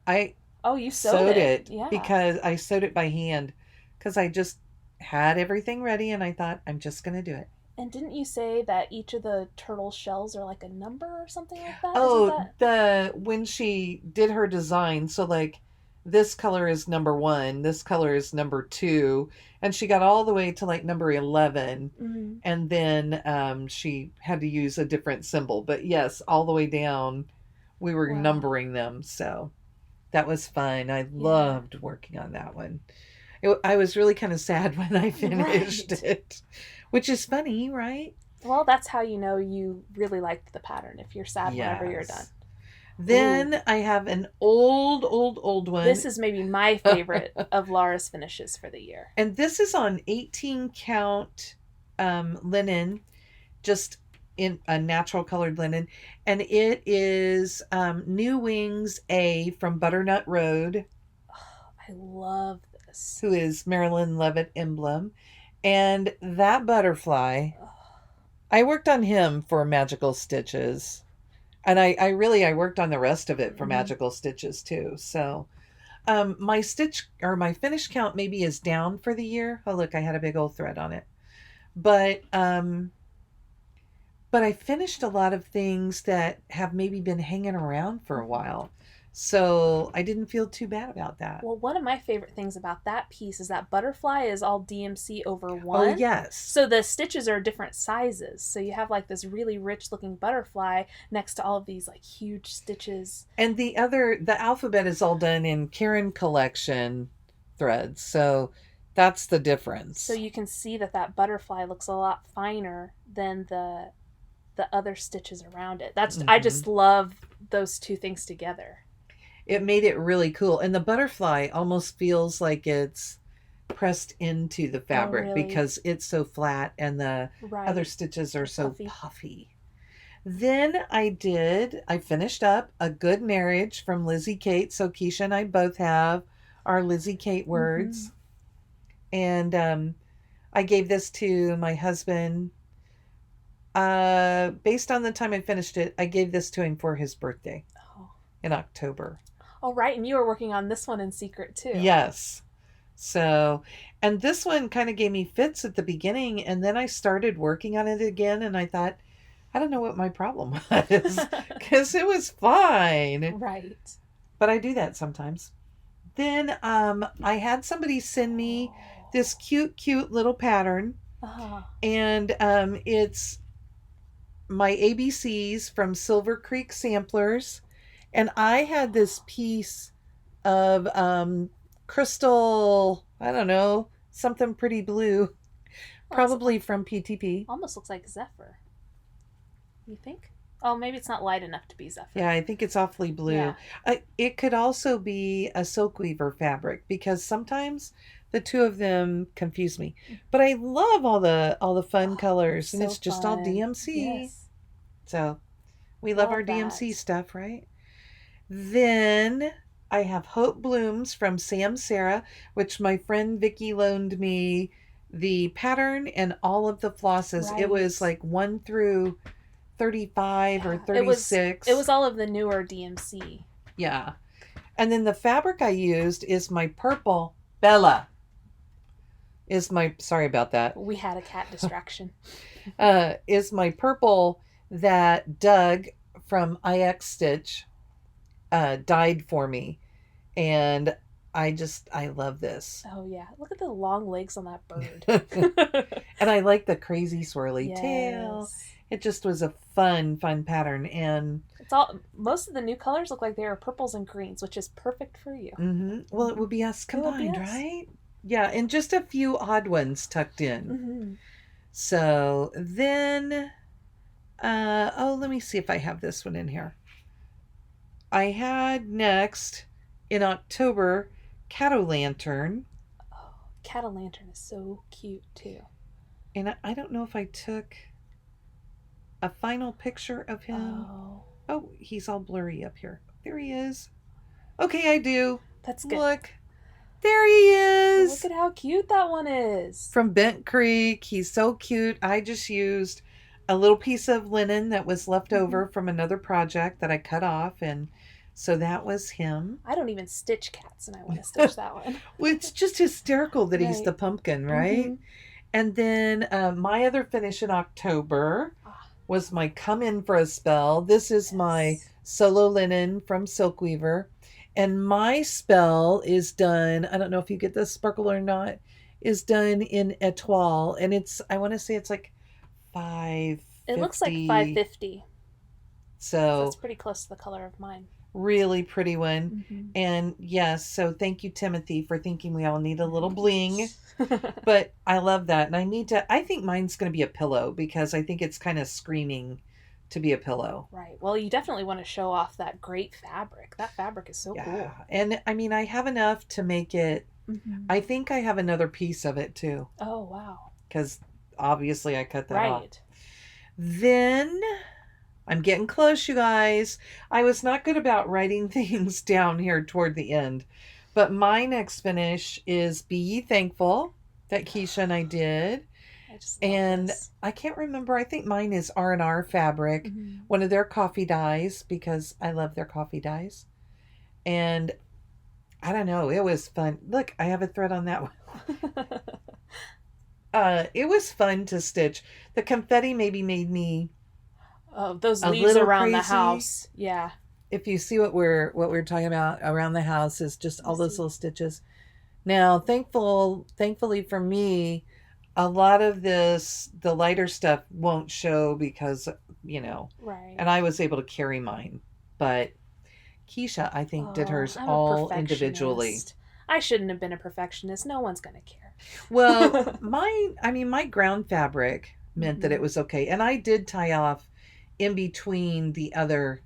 Yeah. You sewed it. Yeah. Because I sewed it by hand because I just had everything ready and I thought, I'm just going to do it. And didn't you say that each of the turtle shells are like a number or something like that? Oh, when she did her design, so like this color is number 1, this color is number 2, and she got all the way to like number 11, Mm-hmm. and then she had to use a different symbol. But yes, all the way down, we were numbering them, so that was fun. I loved working on that one. I was really kind of sad when I finished it. Which is funny, right? Well, that's how you know you really liked the pattern if you're sad whenever you're done. Yes. Ooh, Then I have an old this one. is maybe my favorite of Lara's finishes for the year. And this is on 18 count linen, just in a natural colored linen. And it is New Wings A from Butternut Road, I love this. who is Marilyn Levitt emblem. And that butterfly, I worked on him for Magical Stitches. And I worked on the rest of it for Mhm. Magical Stitches too. So my stitch or my finish count maybe is down for the year. Oh look, I had a big old thread on it. But I finished a lot of things that have maybe been hanging around for a while. So I didn't feel too bad about that. Well, one of my favorite things about that piece is that butterfly is all DMC over Oh, one. yes. So the stitches are different sizes. So you have like this really rich looking butterfly next to all of these like huge stitches. And the alphabet is all done in Karen collection threads. So that's the difference. So you can see that that butterfly looks a lot finer than the other stitches around it. That's I just love those two things together. It made it really cool. And the butterfly almost feels like it's pressed into the fabric really? because it's so flat and the Right. other stitches are so puffy. puffy. Then I finished up A Good Marriage from Lizzie Kate. So Keisha and I both have our Lizzie Kate words. And I gave this to my husband. Based on the time I finished it, I gave this to him for his birthday in October. Oh, right. And you were working on this one in secret too. Yes. So, and this one kind of gave me fits at the beginning, and then I started working on it again, and I thought, I don't know what my problem was because it was fine. Right. But I do that sometimes. Then I had somebody send me this cute little pattern, and it's my ABCs from Silver Creek Samplers, and I had this piece of crystal, I don't know, something pretty blue, probably from PTP. Almost looks like Zephyr. You think? Oh, maybe it's not light enough to be Zephyr. Yeah, I think it's awfully blue. Yeah. It could also be a silk weaver fabric because sometimes the two of them confuse me. But I love all the fun colors, and it's just all DMC. Yes. So we love our DMC stuff, right? Then I have Hope Blooms from Sam Sarah, which my friend Vicky loaned me the pattern and all of the flosses. Right. It was like 1 through 35 or 36. It was all of the newer DMC. Yeah. And then the fabric I used is my purple Bella. Sorry about that. We had a cat distraction. Is my purple that Doug from IX Stitch dyed for me. And I love this. Oh yeah. Look at the long legs on that bird. And I like the crazy swirly tail. It just was a fun pattern. And most of the new colors look like they are purples and greens, which is perfect for you. Mm-hmm. Well, it would be us combined, right? Yeah, and just a few odd ones tucked in. Mm-hmm. So then, let me see if I have this one in here. I had next in October, Cat-O-Lantern. Oh, Cat-O-Lantern is so cute too. And I don't know if I took a final picture of him. Oh, he's all blurry up here. There he is. Okay, I do. That's good. Look. There he is. Look at how cute that one is. From Bent Creek. He's so cute. I just used a little piece of linen that was left over from another project that I cut off, and so that was him. I don't even stitch cats, and I want to stitch that one. Well, it's just hysterical that he's the pumpkin, right? Mm-hmm. And then my other finish in October was my Come In for a Spell. This is my solo linen from Silkweaver. And my spell is done, I don't know if you get this sparkle or not, is done in Etoile. And I want to say it's like 550. It looks like 550. So that's pretty close to the color of mine. Really pretty one. Mm-hmm. And yes, so thank you, Timothy, for thinking we all need a little bling. But I love that. And I think mine's going to be a pillow because I think it's kind of screaming to be a pillow. Right. Well, you definitely want to show off that great fabric. That fabric is so Yeah. cool. And I mean, I have enough to make it. Mm-hmm. I think I have another piece of it too Oh, wow. because obviously I cut that off. Right. Then I'm getting close, you guys. I was not good about writing things down here toward the end. But my next finish is Be Ye Thankful that Keisha and I did. I just love And this. I can't remember. I think mine is R&R fabric, Mm-hmm. one of their coffee dyes because I love their coffee dyes. And I don't know, it was fun. Look, I have a thread on that one. It was fun to stitch. The confetti maybe made me Oh, those a leaves little around the crazy. house. Yeah. If you see what we're talking about around the house is just all those see. little stitches. Now, thankfully for me, a lot of the lighter stuff won't show because, Right. and I was able to carry mine. But Keisha, I think, did hers I'm a all individually. perfectionist. I shouldn't have been a perfectionist. No one's gonna care. Well, my ground fabric meant that it Mhm. was okay. And I did tie off in between the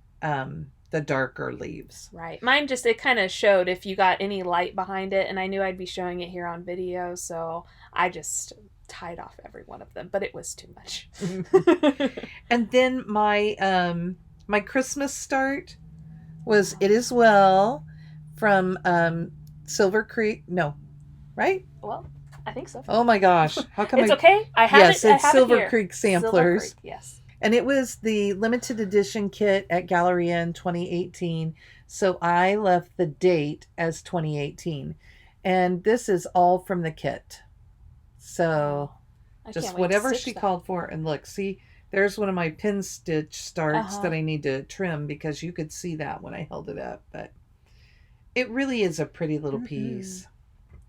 darker leaves. Right. Mine just, it kind of showed if you got any light behind it, and I knew I'd be showing it here on video, so I just tied off every one of them, but it was too much. And then my Christmas start was It Is Well from Silver Creek. No, right? Well, I think so. Oh my gosh. How come It's okay. I have Yes, it. I it's have Silver it here. Creek Silver Samplers. Creek, yes. And it was the limited edition kit at Galleria in 2018. So I left the date as 2018. And this is all from the kit. So I just can't wait to whatever stitch she that. called for. And look, see, there's one of my pin stitch starts Uh-huh. that I need to trim because you could see that when I held it up. But it really is a pretty little piece.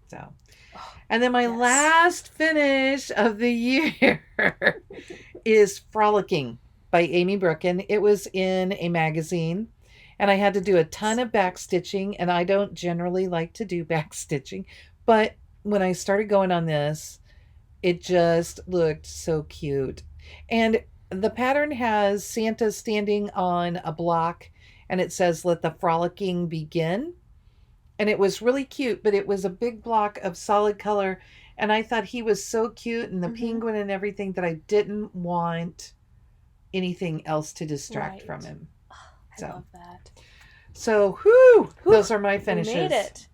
So, and then my Yes. last finish of the year is Frolicking by Amy Brooken. It was in a magazine, and I had to do a ton of back stitching, and I don't generally like to do back stitching, but when I started going on this, it just looked so cute. And the pattern has Santa standing on a block, and it says, "Let the frolicking begin." And it was really cute, but it was a big block of solid color. And I thought he was so cute and the penguin and everything that I didn't want anything else to distract from him. I love that. So, whew, those are my finishes. We made it.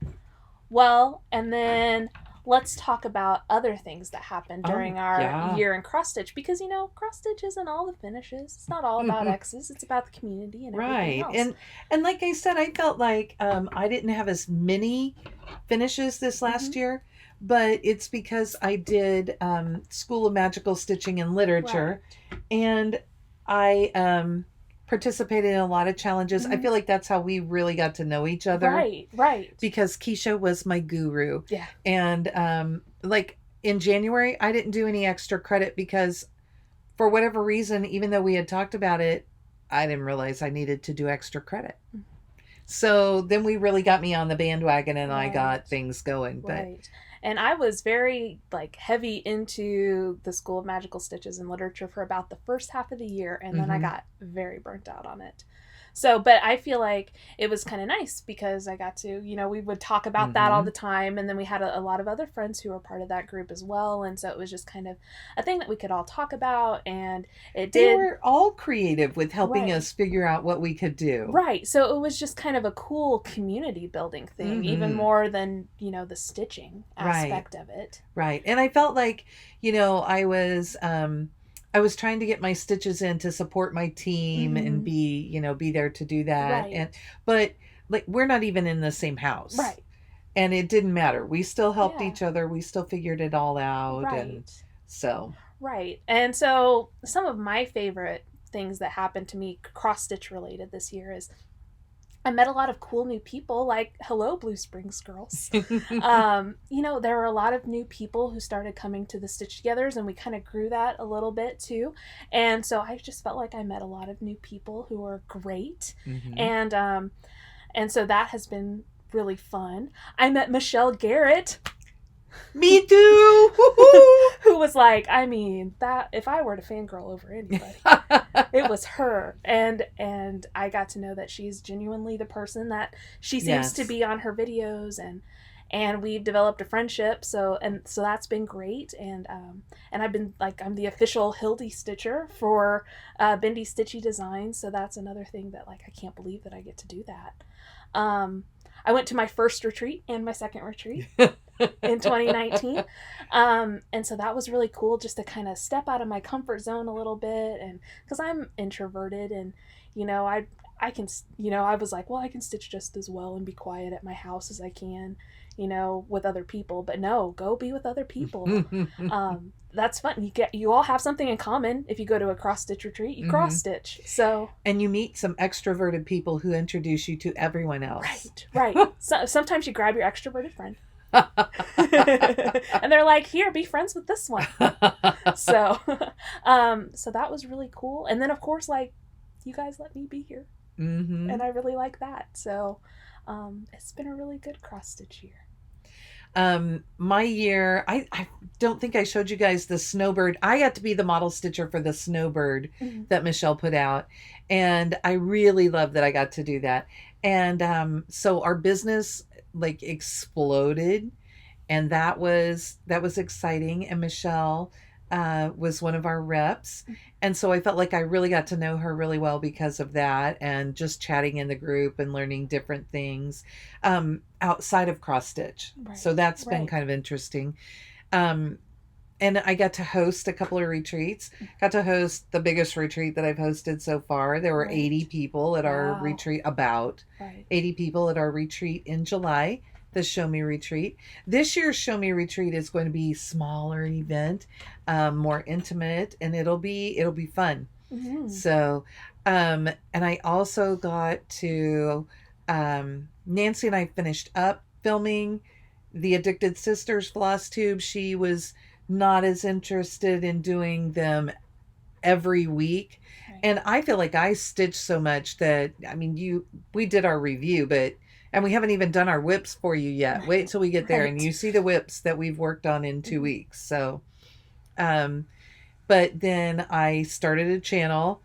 Well, and then let's talk about other things that happened during our year in cross stitch, because cross stitch isn't all the finishes. It's not all about X's. It's about the community and everything else. And like I said, I felt like I didn't have as many finishes this last year, but it's because I did School of Magical Stitching and Literature, and I participated in a lot of challenges. I feel like that's how we really got to know each other. Right. Because Keisha was my guru. Yeah. And like in January, I didn't do any extra credit because for whatever reason, even though we had talked about it, I didn't realize I needed to do extra credit. So then we really got me on the bandwagon and I got things going. Right. And I was very heavy into the School of Magical Stitches and Literature for about the first half of the year, and then I got very burnt out on it. So, but I feel like it was kind of nice because I got to, we would talk about that all the time, and then we had a lot of other friends who were part of that group as well, and so it was just kind of a thing that we could all talk about, and they were all creative with helping us figure out what we could do. Right. So it was just kind of a cool community building thing, even more than, the stitching aspect of it. Right. And I felt like, I was trying to get my stitches in to support my team and be there to do that. Right. But we're not even in the same house. Right. And it didn't matter. We still helped each other. We still figured it all out. Right. And so. Right. And so some of my favorite things that happened to me cross stitch related this year is I met a lot of cool new people, like, hello, Blue Springs girls. There were a lot of new people who started coming to the Stitch Togethers, and we kind of grew that a little bit too. And so I just felt like I met a lot of new people who are great. Mm-hmm. And so that has been really fun. I met Michelle Garrett. Me too. Who was like, I mean, that if I were to fangirl over anybody, it was her. And I got to know that she's genuinely the person that she seems to be on her videos, and we've developed a friendship. So that's been great. And I've been like, I'm the official Hildy Stitcher for Bendy Stitchy Designs. So that's another thing that, like, I can't believe that I get to do that. I went to my first retreat and my second retreat in 2019. And so that was really cool, just to kind of step out of my comfort zone a little bit. And because I'm introverted, and, I can, I was like, well, I can stitch just as well and be quiet at my house as I can, with other people. But no, go be with other people. That's fun. You all have something in common. If you go to a cross stitch retreat, you cross stitch. So, and you meet some extroverted people who introduce you to everyone else. Right. So sometimes you grab your extroverted friend. And they're like, here, be friends with this one. So that was really cool. And then, of course, like, you guys let me be here. Mm-hmm. And I really like that. So it's been a really good cross stitch year. My year, I don't think I showed you guys the snowbird. I got to be the model stitcher for the snowbird that Michelle put out, and I really love that I got to do that. And so our business, like, exploded, and that was exciting. And Michelle was one of our reps, and so I felt like I really got to know her really well because of that, and just chatting in the group and learning different things outside of cross stitch. So that's been kind of interesting. And I got to host a couple of retreats. Got to host the biggest retreat that I've hosted so far. There were 80 people at our retreat, about 80 people at our retreat in July, the Show Me Retreat. This year's Show Me Retreat is going to be a smaller event, more intimate, and it'll be fun. Mm-hmm. So, and I also got to, Nancy and I finished up filming the Addicted Sisters Flosstube. She was not as interested in doing them every week. And I feel like I stitched so much that, I mean, we did our review, and we haven't even done our whips for you yet. Wait till we get there and you see the whips that we've worked on in 2 weeks. So, but then I started a channel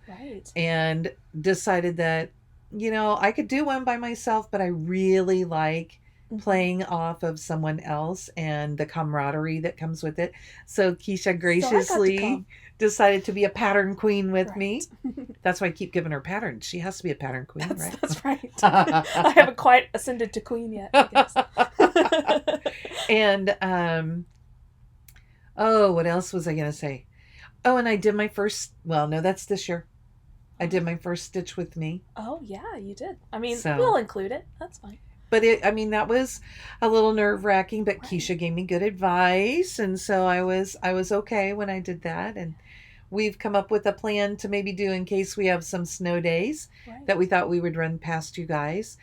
and decided that, I could do one by myself, but I really like playing off of someone else and the camaraderie that comes with it. So Keisha graciously decided to be a pattern queen with me. That's why I keep giving her patterns. She has to be a pattern queen, right? That's right. I haven't quite ascended to queen yet, I guess. And what else was I going to say? Oh, and I did my first, well, no, that's this year. I did my first Stitch with Me. Oh, yeah, you did. I mean, we'll include it. That's fine. But that was a little nerve-wracking, but Keisha gave me good advice, and so I was okay when I did that. And we've come up with a plan to maybe do, in case we have some snow days, that we thought we would run past you guys.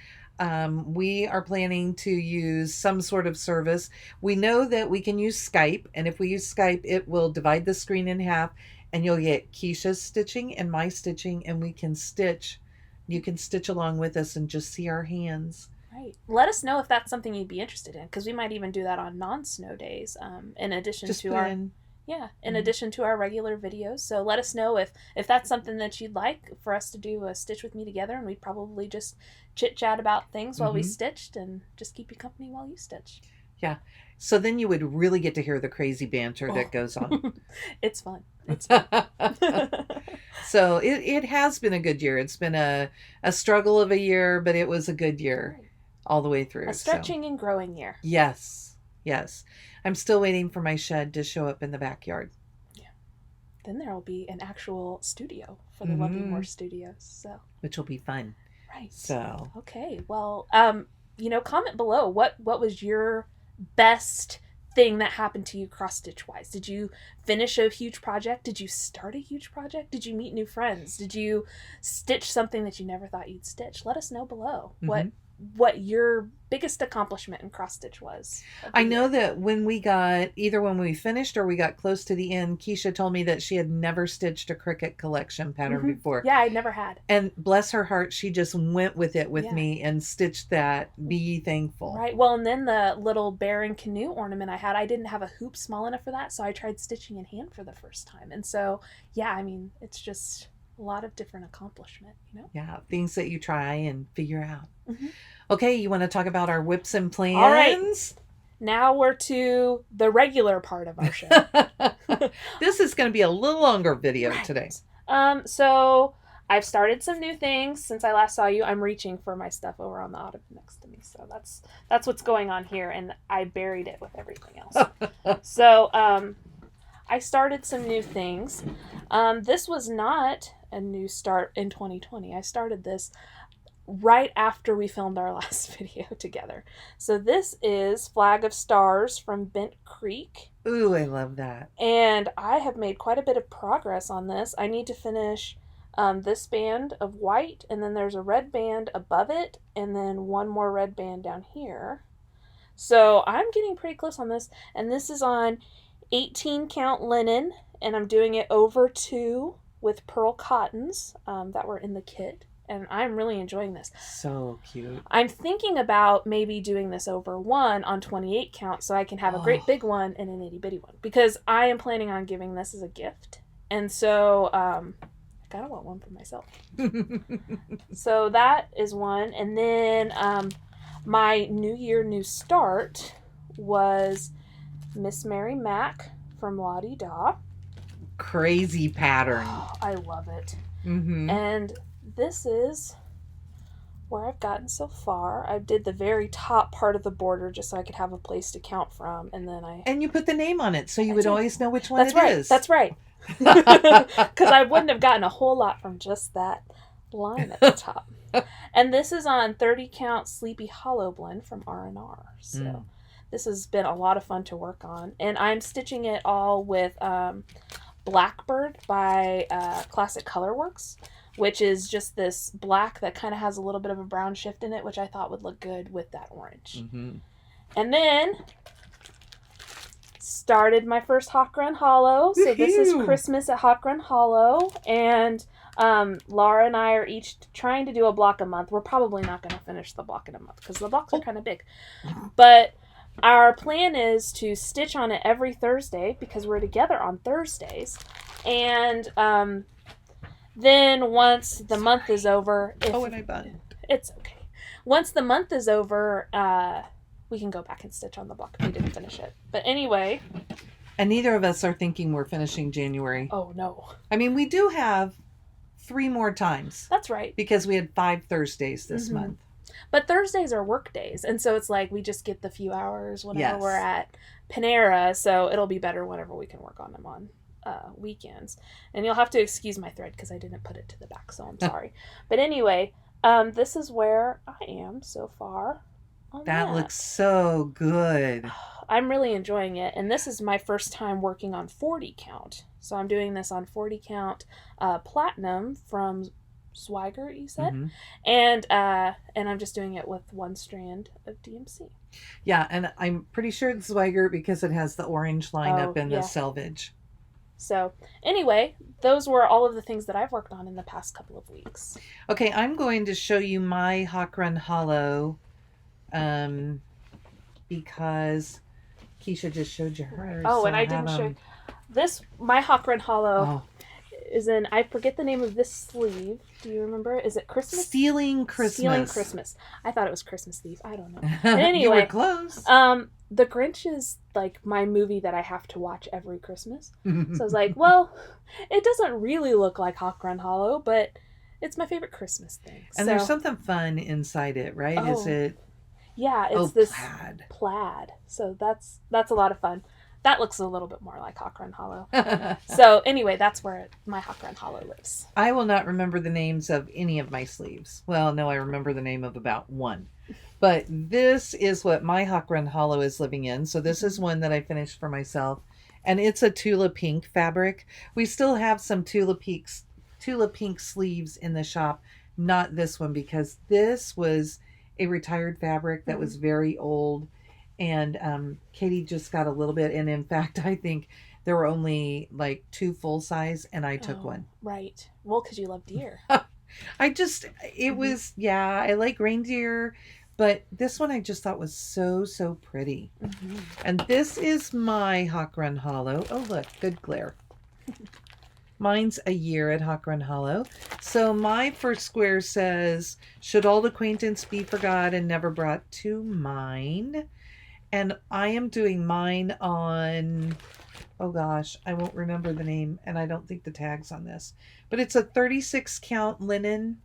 We are planning to use some sort of service. We know that we can use Skype, and if we use Skype, it will divide the screen in half, and you'll get Keisha's stitching and my stitching, and we can stitch. You can stitch along with us and just see our hands. Right. Let us know if that's something you'd be interested in, because we might even do that on non-snow days, in addition to our addition to our regular videos. So let us know if that's something that you'd like for us to do a Stitch with Me together, and we'd probably just chit-chat about things while we stitched and just keep you company while you stitch. Yeah. So then you would really get to hear the crazy banter that goes on. It's fun. It's fun. So it has been a good year. It's been a struggle of a year, but it was a good year all the way through. A stretching and growing year. Yes. I'm still waiting for my shed to show up in the backyard. Yeah. Then there will be an actual studio for the Love You More Studios. So, which will be fun. Right. So. Okay. Well, comment below what was your best thing that happened to you cross stitch wise? Did you finish a huge project? Did you start a huge project? Did you meet new friends? Did you stitch something that you never thought you'd stitch? Let us know below what your biggest accomplishment in cross stitch was. I know that when we finished or we got close to the end, Keisha told me that she had never stitched a Cricut collection pattern before. Yeah, I never had. And bless her heart, she just went with it with me and stitched that. Be ye thankful. Right. Well, and then the little bear and canoe ornament I didn't have a hoop small enough for that, so I tried stitching in hand for the first time. And so, yeah, I mean, it's just a lot of different accomplishment, you know? Yeah, things that you try and figure out. Okay, you want to talk about our whips and plans? All right. Now we're to the regular part of our show. This is going to be a little longer video today. So I've started some new things since I last saw you. I'm reaching for my stuff over on the ottoman next to me. So that's what's going on here, and I buried it with everything else. So I started some new things. This was not a new start in 2020. I started this right after we filmed our last video together. So this is Flag of Stars from Bent Creek. Ooh, I love that. And I have made quite a bit of progress on this. I need to finish this band of white, and then there's a red band above it, and then one more red band down here. So I'm getting pretty close on this, and this is on 18 count linen, and I'm doing it over 2 with pearl cottons that were in the kit. And I'm really enjoying this. So cute. I'm thinking about maybe doing this over 1 on 28 count so I can have a great big one and an itty bitty one. Because I am planning on giving this as a gift. And so I kind of want one for myself. So that is one. And then my New Year, New Start was Miss Mary Mac from Lottie Da. Crazy pattern. Oh, I love it. And this is where I've gotten so far. I did the very top part of the border just so I could have a place to count from, and then And you put the name on it so you would always know which one it is. That's right. Because I wouldn't have gotten a whole lot from just that line at the top. And this is on 30 count Sleepy Hollow blend from R&R. So this has been a lot of fun to work on. And I'm stitching it all with Blackbird by Classic Colorworks, which is just this black that kind of has a little bit of a brown shift in it, which I thought would look good with that orange. And then started my first Hawk Run Hollow. So this is Christmas at Hawk Run Hollow, and Lara and I are each trying to do a block a month. We're probably not going to finish the block in a month because the blocks are kind of big. But our plan is to stitch on it every Thursday because we're together on Thursdays. And then once the month is over... and I bumped. It's okay. Once the month is over, we can go back and stitch on the block if we didn't finish it. But anyway... And neither of us are thinking we're finishing January. Oh, no. I mean, we do have 3 more times. That's right. Because we had 5 Thursdays this month. But Thursdays are work days, and so it's like we just get the few hours whenever we're at Panera, so it'll be better whenever we can work on them on weekends. And you'll have to excuse my thread because I didn't put it to the back, so I'm sorry. But anyway, this is where I am so far on that. Looks so good. I'm really enjoying it, and this is my first time working on 40 count. So I'm doing this on 40 count platinum from Swigert, you said, and I'm just doing it with 1 strand of DMC. Yeah, and I'm pretty sure it's Swigert because it has the orange line up in the selvage. So anyway, those were all of the things that I've worked on in the past couple of weeks. Okay, I'm going to show you my Hawk Run Hollow because Keisha just showed you hers. Oh, so and I didn't show you. This, my Hawk Run Hollow is in, I forget the name of this sleeve. Do you remember? Is it Christmas? Stealing Christmas. Stealing Christmas. I thought it was Christmas Thief. I don't know. But anyway. You were close. The Grinch is like my movie that I have to watch every Christmas. So I was like, well, it doesn't really look like Hawk Run Hollow, but it's my favorite Christmas thing. And there's something fun inside it, right? Oh, is it? Yeah, it's this plaid. So that's a lot of fun. That looks a little bit more like Hawk Run Hollow. So anyway, that's where my Hawk Run Hollow lives. I will not remember the names of any of my sleeves. Well, no, I remember the name of about one. But this is what my Hawk Run Hollow is living in. So this is one that I finished for myself. And it's a Tula Pink fabric. We still have some Tula Pink sleeves in the shop. Not this one, because this was a retired fabric that was very old. And Katie just got a little bit. And in fact, I think there were only like 2 full size, and I took one. Right. Well, because you love deer. It was, yeah, I like reindeer, but this one I just thought was so pretty. And this is my Hawk Run Hollow. Oh, look, good glare. Mine's a year at Hawk Run Hollow. So my first square says, should old acquaintance be forgot and never brought to mind? And I am doing mine on, oh gosh, I won't remember the name, and I don't think the tag's on this, but it's a 36 count linen.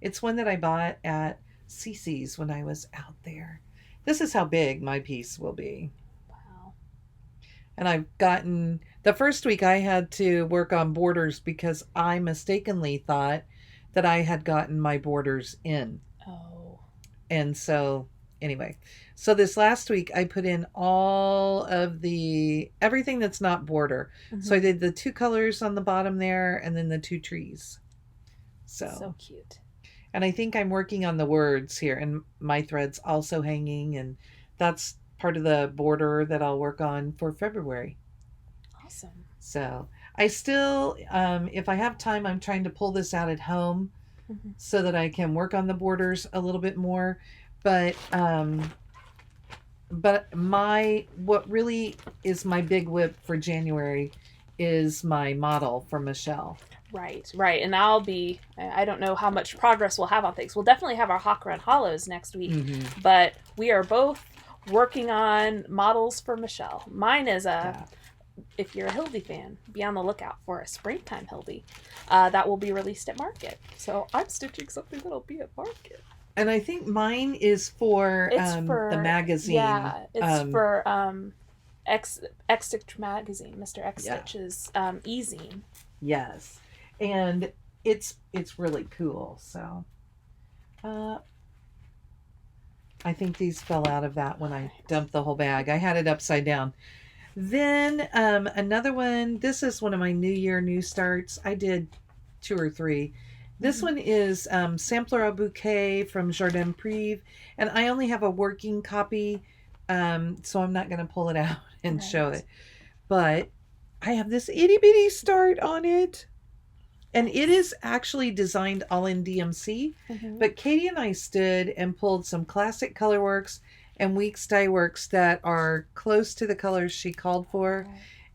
It's one that I bought at Cece's when I was out there. This is how big my piece will be. Wow. And I've gotten, the first week I had to work on borders because I mistakenly thought that I had gotten my borders in. Oh. And so anyway, so this last week I put in all of everything that's not border. So I did the 2 colors on the bottom there, and then the 2 trees. So cute. And I think I'm working on the words here, and my thread's also hanging, and that's part of the border that I'll work on for February. Awesome. So I still, if I have time, I'm trying to pull this out at home so that I can work on the borders a little bit more. But what really is my big whip for January is my model for Michelle. Right. And I don't know how much progress we'll have on things. We'll definitely have our Hawk Run Hollows next week, but we are both working on models for Michelle. Mine is if you're a Hildy fan, be on the lookout for a springtime Hildy that will be released at Market. So I'm stitching something that'll be at Market. And I think mine is for the magazine. Yeah, it's for X Stitch magazine, Mr. X Stitch's e-zine. Yes, and it's really cool. So I think these fell out of that when I dumped the whole bag. I had it upside down. Then another one. This is one of my New Year new starts. I did 2 or 3. This one is Sampler a Bouquet from Jardin Prive, and I only have a working copy, so I'm not going to pull it out and show it. But I have this itty bitty start on it, and it is actually designed all in DMC. But Katie and I stood and pulled some classic colorworks and Weeks dye works that are close to the colors she called for.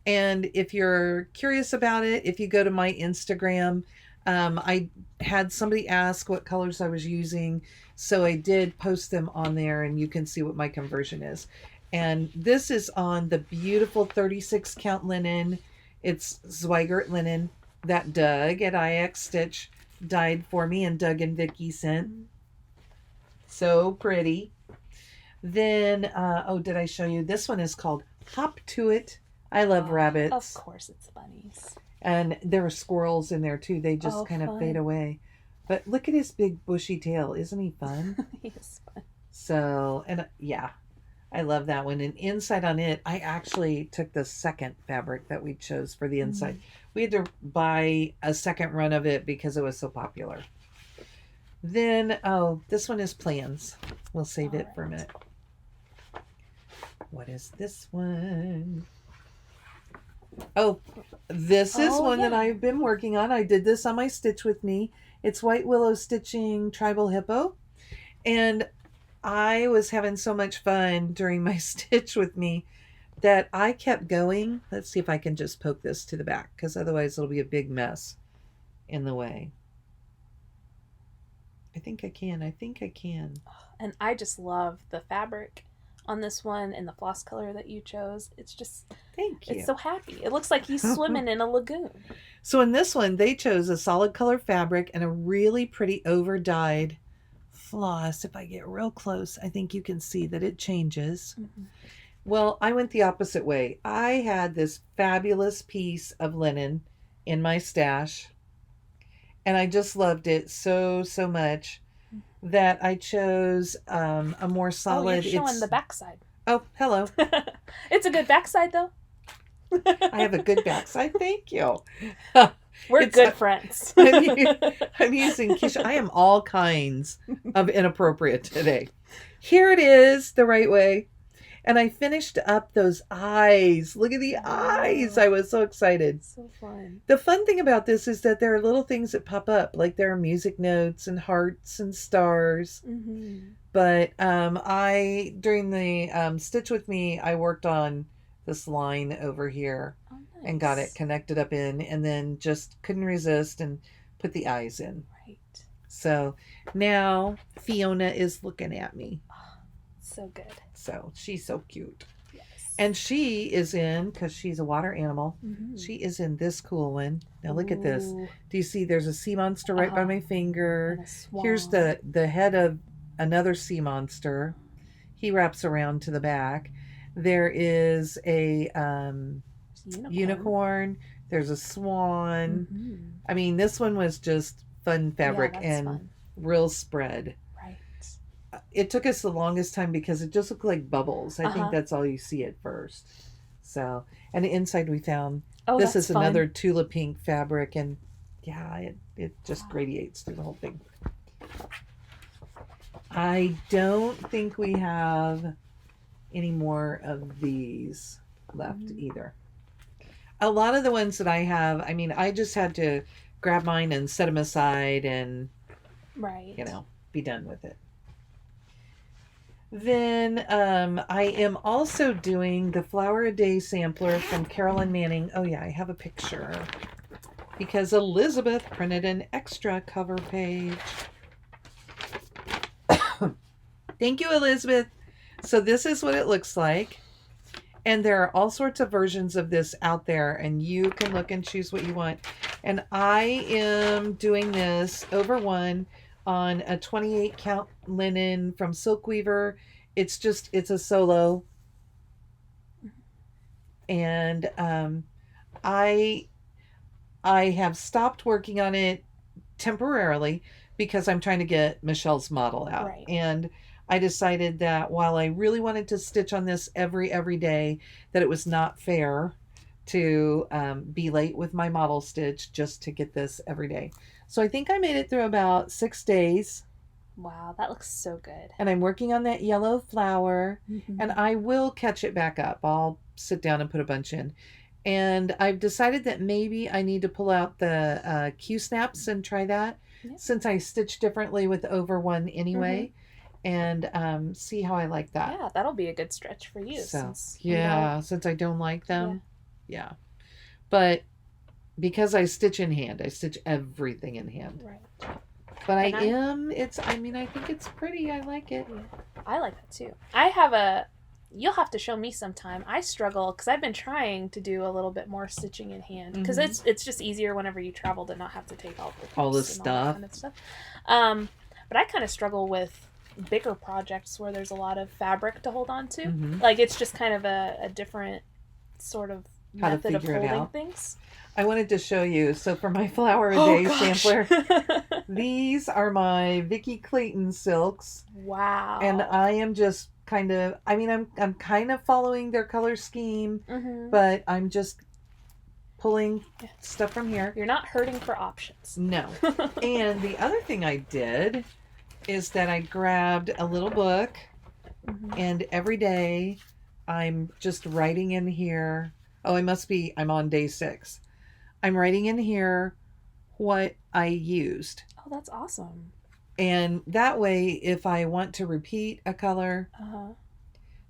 And if you're curious about it, if you go to my Instagram, I had somebody ask what colors I was using, so I did post them on there, and you can see what my conversion is. And this is on the beautiful 36 count linen. It's Zweigart linen that Doug at IX Stitch dyed for me, and Doug and Vicky sent. So pretty. Then, did I show you? This one is called Hop to It. I love rabbits. Of course, it's bunnies. And there are squirrels in there too. They just kind of fade away. But look at his big bushy tail. Isn't he fun? He is fun. So, and yeah, I love that one. And inside on it, I actually took the second fabric that we chose for the inside. We had to buy a second run of it because it was so popular. Then, this one is Plans. We'll save it for a minute. What is this one? Oh, this is one that I've been working on. I did this on my Stitch With Me. It's White Willow Stitching Tribal Hippo. And I was having so much fun during my Stitch With Me that I kept going. Let's see if I can just poke this to the back, because otherwise it'll be a big mess in the way. I think I can. And I just love the fabric on this one and the floss color that you chose. It's just, thank you. It's so happy. It looks like he's swimming in a lagoon. So in this one, they chose a solid color fabric and a really pretty over dyed floss. If I get real close, I think you can see that it changes. Well, I went the opposite way. I had this fabulous piece of linen in my stash, and I just loved it so much that I chose a more Oh, you're solid. showing the backside. Oh, hello. It's a good backside, though. I have a good backside. Thank you. We're good friends. I'm using Keisha. I am all kinds of inappropriate today. Here it is, the right way. And I finished up those eyes. Look at the eyes. I was so excited. So fun. The fun thing about this is that there are little things that pop up, like there are music notes and hearts and stars. Mm-hmm. But during the Stitch With Me, I worked on this line over here and got it connected up in, and then just couldn't resist and put the eyes in. Right. So now Fiona is looking at me. Oh, so good. So she's so cute. Yes. And she is in, because she's a water animal, she is in this cool one. Now look at this. Do you see there's a sea monster right by my finger? Here's the head of another sea monster. He wraps around to the back. There is a unicorn. There's a swan. Mm-hmm. I mean, this one was just fun fabric and fun. real spread. Right. It took us the longest time because it just looked like bubbles. I think that's all you see at first. So, and inside we found this is another Tula pink fabric, and yeah, it just radiates through the whole thing. I don't think we have any more of these left either. A lot of the ones that I have, I mean, I just had to grab mine and set them aside and, be done with it. Then I am also doing the Flower a Day sampler from Carolyn Manning. Oh yeah, I have a picture because Elizabeth printed an extra cover page. Thank you, Elizabeth. So this is what it looks like. And there are all sorts of versions of this out there, and you can look and choose what you want. And I am doing this over one on a 28 count linen from Silk Weaver. It's a solo. And I have stopped working on it temporarily because I'm trying to get Michelle's model out. Right. And I decided that while I really wanted to stitch on this every day, that it was not fair to be late with my model stitch just to get this every day. So I think I made it through about 6 days. Wow, that looks so good. And I'm working on that yellow flower, and I will catch it back up. I'll sit down and put a bunch in. And I've decided that maybe I need to pull out the Q-snaps and try that, since I stitch differently with over one anyway. And see how I like that. Yeah, that'll be a good stretch for you. So, since I don't like them. Yeah. But because I stitch in hand, I stitch everything in hand. Right. But I think it's pretty. I like it. Yeah. I like that too. You'll have to show me sometime. I struggle because I've been trying to do a little bit more stitching in hand because it's just easier whenever you travel to not have to take all the stuff. All that kind of stuff. But I kind of struggle with bigger projects where there's a lot of fabric to hold on to. Like it's just kind of a different sort of method of holding things. I wanted to show you. So for my Flower a Day sampler, these are my Vicki Clayton silks. Wow. And I am just kind of, I'm kind of following their color scheme, but I'm just pulling stuff from here. You're not hurting for options. No. And the other thing I did is that I grabbed a little book, and every day I'm just writing in here. Oh, I'm on day 6. I'm writing in here what I used. Oh, that's awesome. And that way, if I want to repeat a color,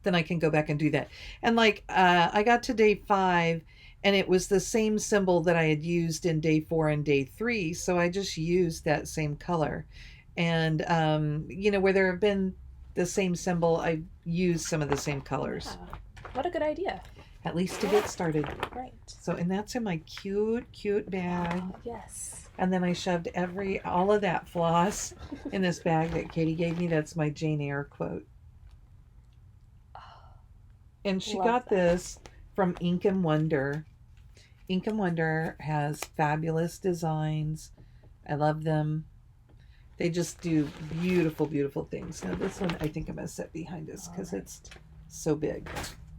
then I can go back and do that. And like, I got to day 5, and it was the same symbol that I had used in day 4 and day 3. So I just used that same color. And, where there have been the same symbol, I've used some of the same colors. Yeah. What a good idea. At least to get started. Right. So, and that's in my cute bag. Yes. And then I shoved all of that floss in this bag that Katie gave me. That's my Jane Eyre quote. And she got this from Ink and Wonder. Ink and Wonder has fabulous designs I love them. They just do beautiful, beautiful things. Now this one I think I'm going to set behind us because it's so big.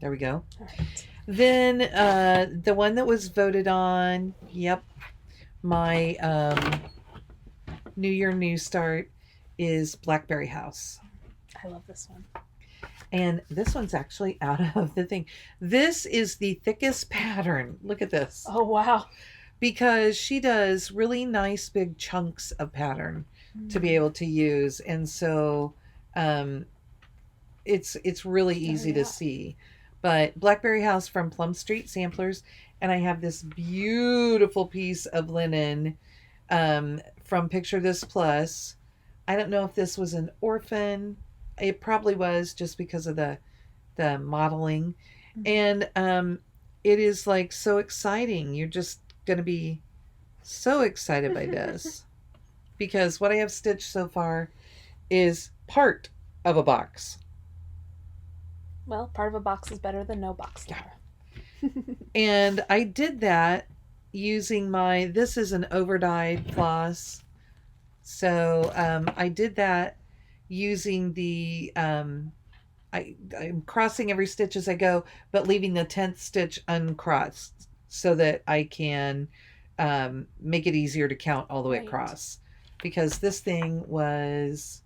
There we go. All right. Then the one that was voted on, yep, my New Year New Start is Blackberry House. I love this one. And this one's actually out of the thing. This is the thickest pattern. Look at this. Oh, wow. Because she does really nice big chunks of pattern to be able to use. And so it's really easy to see. But Blackberry House from Plum Street Samplers. And I have this beautiful piece of linen from Picture This Plus. I don't know if this was an orphan. It probably was, just because of the modeling. And it is like so exciting. You're just going to be so excited by this. Because what I have stitched so far is part of a box. Well, part of a box is better than no box, Lara. And I did that using this is an overdyed floss. So I did that using the I'm crossing every stitch as I go, but leaving the 10th stitch uncrossed so that I can make it easier to count all the way across, because this thing was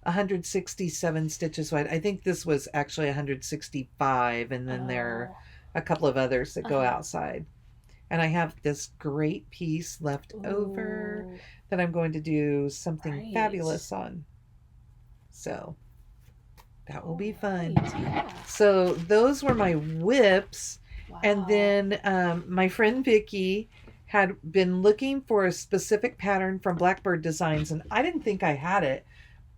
167 stitches wide. I think this was actually 165, and then there are a couple of others that go outside. And I have this great piece left over that I'm going to do something fabulous on. So that will be fun. Yeah. So those were my whips. Wow. And then my friend Vicky had been looking for a specific pattern from Blackbird Designs, and I didn't think I had it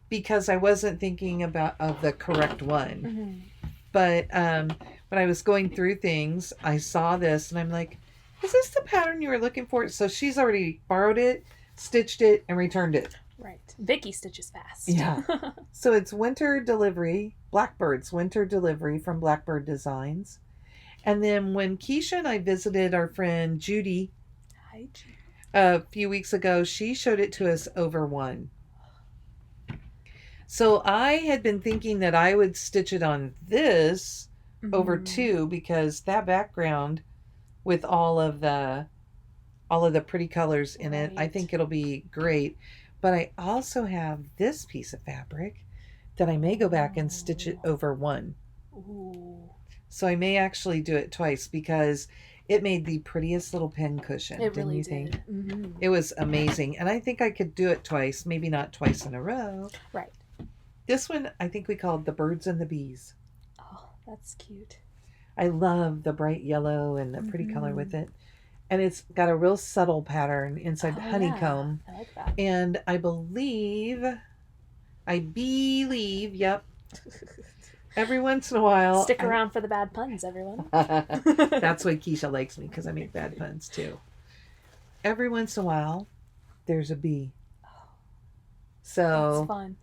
because I wasn't thinking of the correct one. But when I was going through things, I saw this and I'm like, is this the pattern you were looking for? So she's already borrowed it, stitched it, and returned it. Right. Vicky stitches fast. Yeah. So it's winter delivery, Blackbird's winter delivery from Blackbird Designs. And then when Keisha and I visited our friend Judy, hi, Judy, a few weeks ago, she showed it to us over one. So I had been thinking that I would stitch it on this over two, because that background with all of the pretty colors in it, I think it'll be great. But I also have this piece of fabric that I may go back and stitch it over one. Ooh. So I may actually do it twice, because it made the prettiest little pin cushion. It didn't really you did. think? It was amazing. And I think I could do it twice, maybe not twice in a row. Right. This one I think we called The Birds and the Bees. Oh, that's cute. I love the bright yellow and the pretty color with it. And it's got a real subtle pattern inside honeycomb. Yeah. I like that. And I believe, yep. Every once in a while. Stick around for the bad puns, everyone. That's why Keisha likes me, because I make bad puns too. Every once in a while, there's a bee. So that's fun.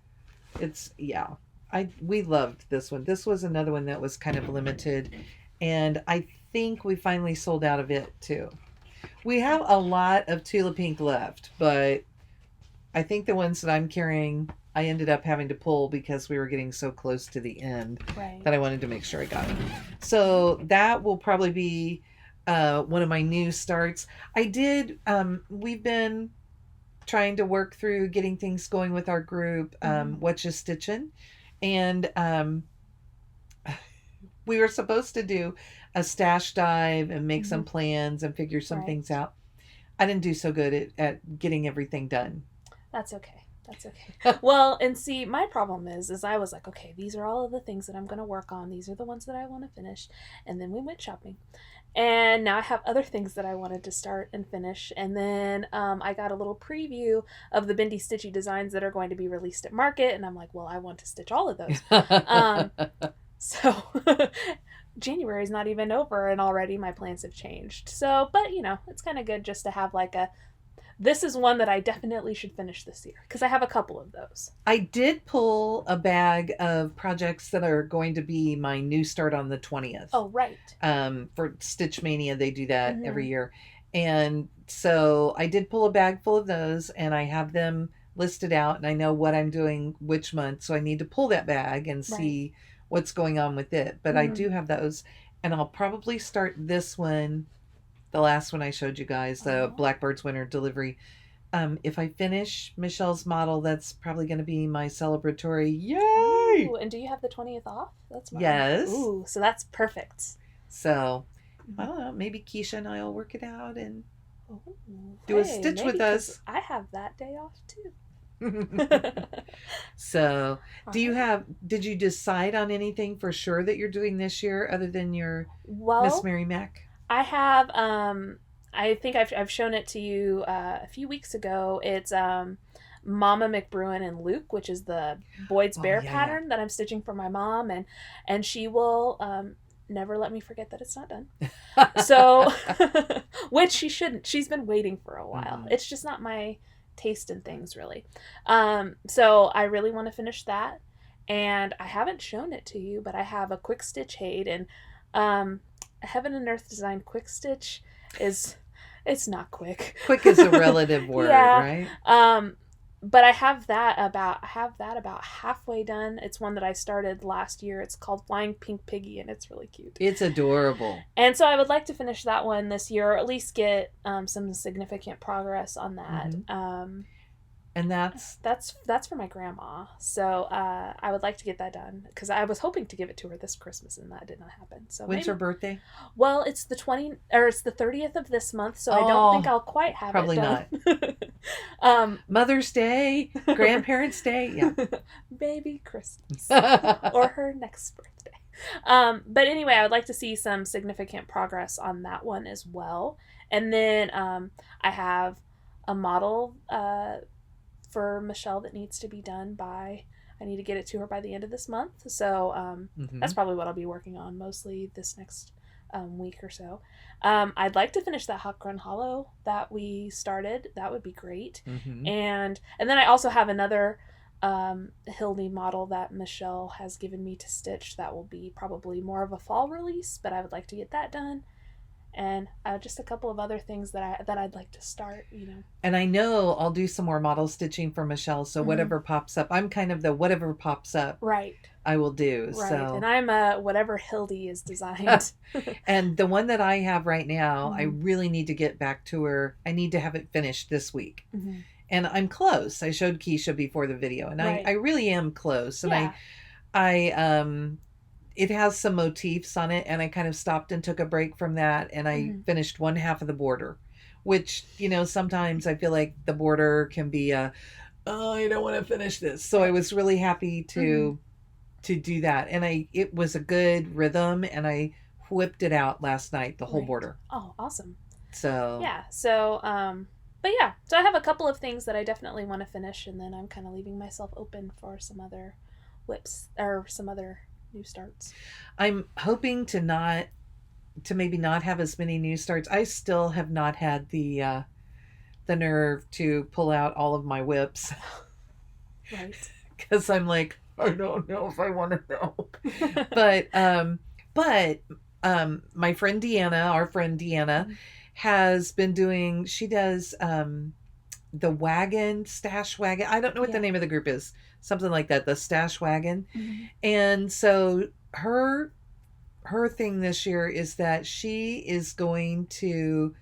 We loved this one. This was another one that was kind of limited, and I think we finally sold out of it too. We have a lot of Tula Pink left, but I think the ones that I'm carrying, I ended up having to pull because we were getting so close to the end that I wanted to make sure I got it. So that will probably be one of my new starts. We've been trying to work through getting things going with our group, What's Just Stitching. And we were supposed to do a stash dive and make some plans and figure some things out. I didn't do so good at getting everything done. That's okay. Well, and see, my problem is I was like, okay, these are all of the things that I'm going to work on. These are the ones that I want to finish. And then we went shopping. And now I have other things that I wanted to start and finish. And then I got a little preview of the Bendy Stitchy designs that are going to be released at market. And I'm like, well, I want to stitch all of those. So January is not even over and already my plans have changed. So, but it's kind of good just to have like this is one that I definitely should finish this year, because I have a couple of those. I did pull a bag of projects that are going to be my new start on the 20th. Oh, right. For Stitch Mania, they do that every year. And so I did pull a bag full of those, and I have them listed out, and I know what I'm doing which month. So I need to pull that bag and Right. see what's going on with it. But I do have those, and I'll probably start this one, the last one I showed you guys, the Oh. Blackbird's Winter Delivery. If I finish Michelle's model, that's probably going to be my celebratory. Yay! Ooh, and do you have the 20th off? That's mine. Yes. Ooh, so that's perfect. So I don't know. Maybe Keisha and I will work it out and Ooh, do a stitch with us. I have that day off too. So, Alright. did you decide on anything for sure that you're doing this year other than your Miss Well, Mary Mac? I have I think I've shown it to you a few weeks ago. It's Mama McBruin and Luke, which is the Boyd's Oh, Bear yeah, yeah. pattern that I'm stitching for my mom, and she will never let me forget that it's not done. So, which she shouldn't. She's been waiting for a while. Mhm. It's just not my taste in things, really. So I really want to finish that, and I haven't shown it to you, but I have a quick stitch Hade, and Heaven and Earth Design quick stitch is it's not quick. Quick is a relative word, Yeah. right? But I have that about halfway done. It's one that I started last year. It's called Flying Pink Piggy, and it's really cute. It's adorable. And so I would like to finish that one this year, or at least get some significant progress on that. And that's That's for my grandma. So I would like to get that done because I was hoping to give it to her this Christmas, and that did not happen. So when's her maybe, birthday? well, it's the 30th of this month, so I don't think I'll quite have probably it done. Mother's Day, Grandparents' Day, yeah. Baby Christmas or her next birthday. But anyway, I would like to see some significant progress on that one as well. And then I have a model for Michelle that needs to be done by. I need to get it to her by the end of this month. So that's probably what I'll be working on mostly this next week or so. I'd like to finish that Hot Run Hollow that we started. That would be great. And then I also have another Hildy model that Michelle has given me to stitch that will be probably more of a fall release, but I would like to get that done. And just a couple of other things that I'd like to start, you know. And I know I'll do some more model stitching for Michelle. So whatever pops up, I'm kind of the whatever pops up, right? I will do. Right, so. And I'm whatever Hildy is designed. And the one that I have right now, I really need to get back to her. I need to have it finished this week. And I'm close. I showed Keisha before the video, and right. I really am close. And yeah. I it has some motifs on it, and I kind of stopped and took a break from that, and I finished one half of the border, which, you know, sometimes I feel like the border can be I don't want to finish this. So I was really happy to do that, and it was a good rhythm, and I whipped it out last night, the whole border. Oh, awesome. So yeah, so but yeah, so I have a couple of things that I definitely want to finish, and then I'm kind of leaving myself open for some other whips or some other new starts. I'm hoping to maybe not have as many new starts. I still have not had the nerve to pull out all of my whips. Right. Because I'm like, I don't know if I want to know. but my friend Deanna, our friend Deanna, has been doing, she does the stash wagon. I don't know what the name of the group is. Something like that, the stash wagon. And so her thing this year is that she is going to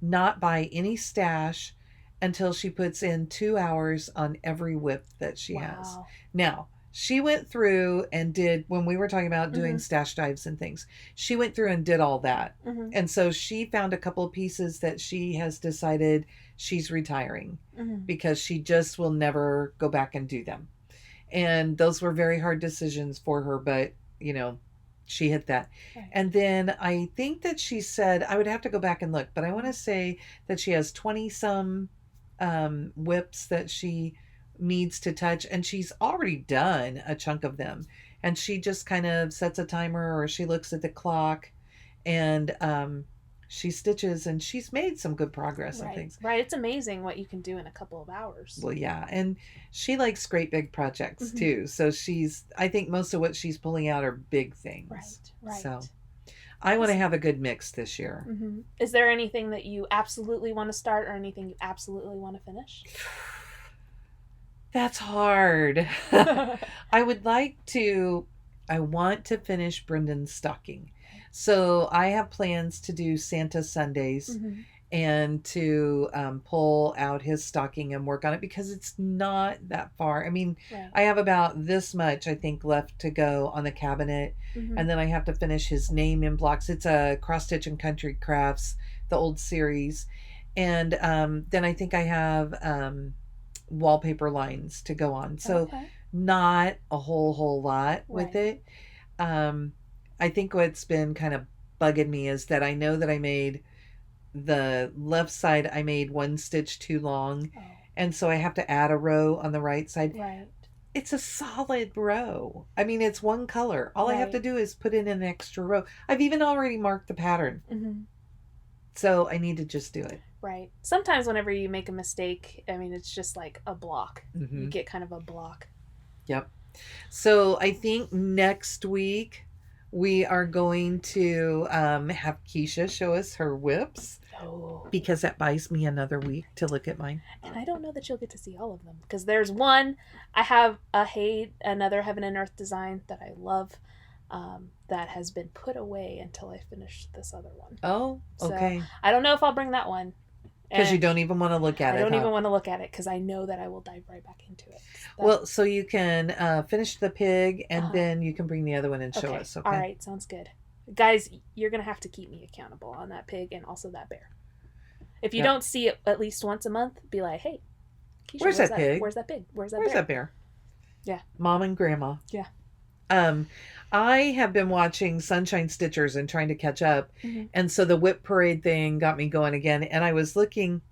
not buy any stash until she puts in 2 hours on every whip that she has. Now, she went through and did, when we were talking about doing stash dives and things, she went through and did all that. And so she found a couple of pieces that she has decided she's retiring because she just will never go back and do them. And those were very hard decisions for her, but, you know, she hit that. Right. And then I think that she said, I would have to go back and look, but I want to say that she has 20 some whips that she needs to touch, and she's already done a chunk of them. And she just kind of sets a timer, or she looks at the clock, and she stitches, and she's made some good progress and things. Right. It's amazing what you can do in a couple of hours. Well, yeah. And she likes great big projects too. So I think most of what she's pulling out are big things. Right. So I want to have a good mix this year. Mm-hmm. Is there anything that you absolutely want to start or anything you absolutely want to finish? That's hard. I want to finish Brendan's stocking. So I have plans to do Santa Sundays Mm-hmm. and to pull out his stocking and work on it because it's not that far. I mean, Right. I have about this much, I think, left to go on the cabinet. Mm-hmm. And then I have to finish his name in blocks. It's a Cross Stitch and Country Crafts, the old series. And then I think I have wallpaper lines to go on. So Okay. not a whole lot with Right. it. I think what's been kind of bugging me is that I know that I made the left side, I made one stitch too long. Oh, And so I have to add a row on the right side. right. It's a solid row. I mean, it's one color. All I have to Right. do is put in an extra row. I've even already marked the pattern. Mm-hmm. So I need to just do it. Right. Sometimes whenever you make a mistake, I mean, it's just like a block. Mm-hmm. You get kind of a block. Yep. So I think next week we are going to have Keisha show us her whips Oh. because that buys me another week to look at mine. And I don't know that you'll get to see all of them because there's one. I have another Heaven and Earth design that I love, that has been put away until I finish this other one. Oh, So, okay. I don't know if I'll bring that one. Because you And don't even want to look at I it. don't huh? even want to look at it because I know that I will dive right back into it. Well, so you can finish the pig and Uh-huh. then you can bring the other one and show Okay. us. Okay. All right. Sounds good. Guys, you're going to have to keep me accountable on that pig and also that bear. If you Yep. don't see it at least once a month, be like, hey, Keisha, Where's that pig? Where's that pig? Where's that Where's bear? that bear? Yeah. Mom and Grandma. Yeah. I have been watching Sunshine Stitchers and trying to catch up. Mm-hmm. And so the whip parade thing got me going again. And I was looking,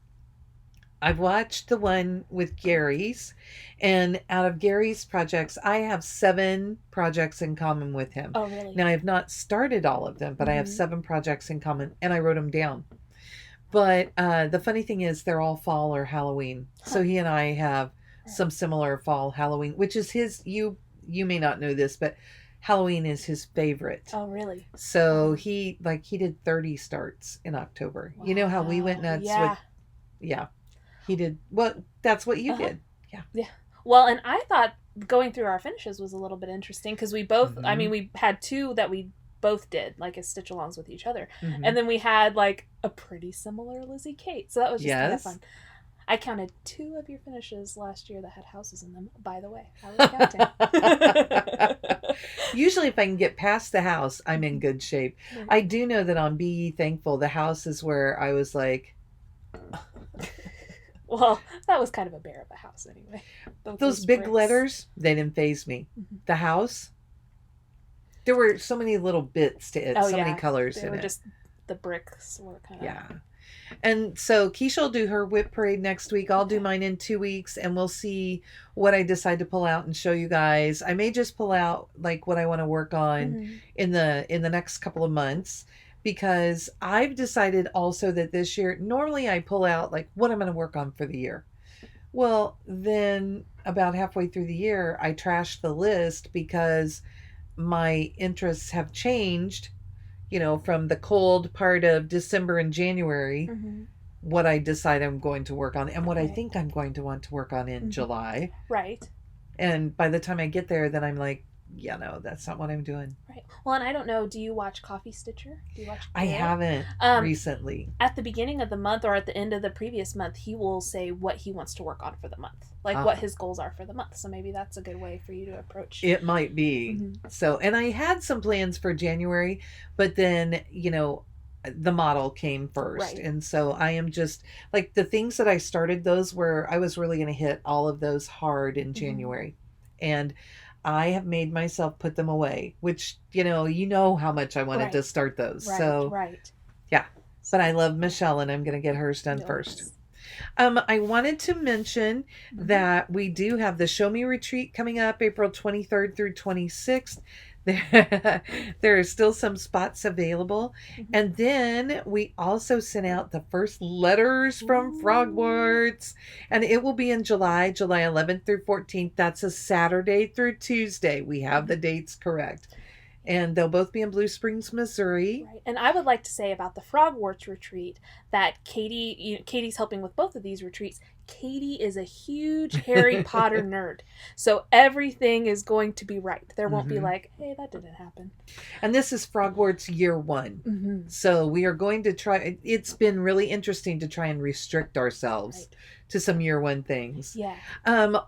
I've watched the one with Gary's. And out of Gary's projects, I have 7 projects in common with him. Oh, really? Now, I have not started all of them, but I have Mhm. 7 projects in common. And I wrote them down. But the funny thing is, they're all fall or Halloween. So Huh. he and I have Right. some similar fall Halloween, which is his. You may not know this, but Halloween is his favorite. Oh, really? So he did 30 starts in October. You know how we went Wow. nuts Yeah. with, yeah, he did. Well, that's what you Uh-huh. did. Well, and I thought going through our finishes was a little bit interesting because we both, I Mhm. mean, we had 2 that we both did, like as stitch alongs with each other. Mhm. And then we had like a pretty similar Lizzie Kate. So that was just kind of Yes. fun. I counted 2 of your finishes last year that had houses in them, by the way. I was counting. Usually, if I can get past the house, I'm in good shape. Mhm. I do know that on Be Ye Thankful, the house is where I was like, Well, that was kind of a bear of a house anyway. those big bricks. letters, they didn't phase me. Mhm. The house, there were so many little bits to it, Oh, so yeah. many colors They in were it. just, the bricks were kind of. Yeah. And so Keisha will do her whip parade next week. I'll do Okay. mine in 2 weeks, and we'll see what I decide to pull out and show you guys. I may just pull out like what I want to work on Mhm. in the next couple of months, because I've decided also that this year, normally I pull out like what I'm going to work on for the year. Well, then about halfway through the year, I trash the list because my interests have changed, from the cold part of December and January, Mhm. what I decide I'm going to work on and what I Right. think I'm going to want to work on in Mhm. July. Right. And by the time I get there, then I'm like, yeah, no, that's not what I'm doing. Right. Well, and I don't know, do you watch Coffee Stitcher? Do you watch I Garrett? haven't Um, recently. At the beginning of the month or at the end of the previous month, he will say what he wants to work on for the month, like Ah. what his goals are for the month. So maybe that's a good way for you to approach. It might be. Mhm. So, and I had some plans for January, but then, the model came first. Right. And so I am just like the things that I started, those were, I was really going to hit all of those hard in Mhm. January. And I have made myself put them away, which, you know how much I wanted Right. to start those. Right. So, Right. yeah. But I love Michelle and I'm going to get hers done Yes. first. I wanted to mention Mhm. that we do have the Show Me Retreat coming up April 23rd through 26th. There are still some spots available. Mhm. And then we also sent out the first letters from Ooh. Frogwarts. And it will be in July 11th through 14th. That's a Saturday through Tuesday. We have the dates correct. And they'll both be in Blue Springs, Missouri. Right. And I would like to say about the Frogwarts Retreat that Katie's helping with both of these retreats. Katie is a huge Harry Potter nerd. So everything is going to be right. There won't be like, hey, that didn't happen. And this is Frogwarts year 1. So we are going to try. It's been really interesting to try and restrict ourselves to some year 1 things. Yeah.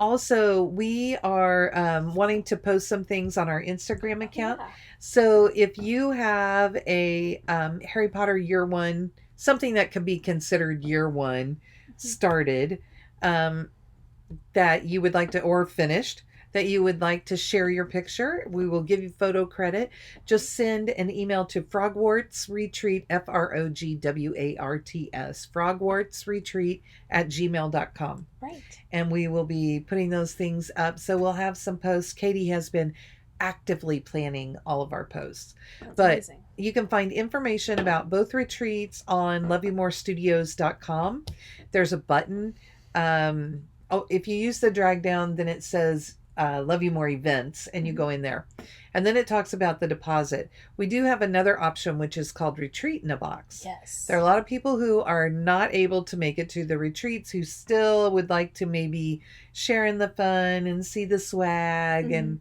Also, we are wanting to post some things on our Instagram account. So if you have a Harry Potter year 1, something that could be considered year 1 started, that you would like to, or finished, that you would like to share your picture, we will give you photo credit. Just send an email to Frogwarts Retreat, FROGWARTS, Frogwarts Retreat @gmail.com. Right. And we will be putting those things up. So we'll have some posts. Katie has been actively planning all of our posts. That's amazing. You can find information about both retreats on loveyoumorestudios.com. There's a button. If you use the drag down, then it says Love You More Events, and you go in there. And then it talks about the deposit. We do have another option, which is called Retreat in a Box. Yes. There are a lot of people who are not able to make it to the retreats who still would like to maybe share in the fun and see the swag and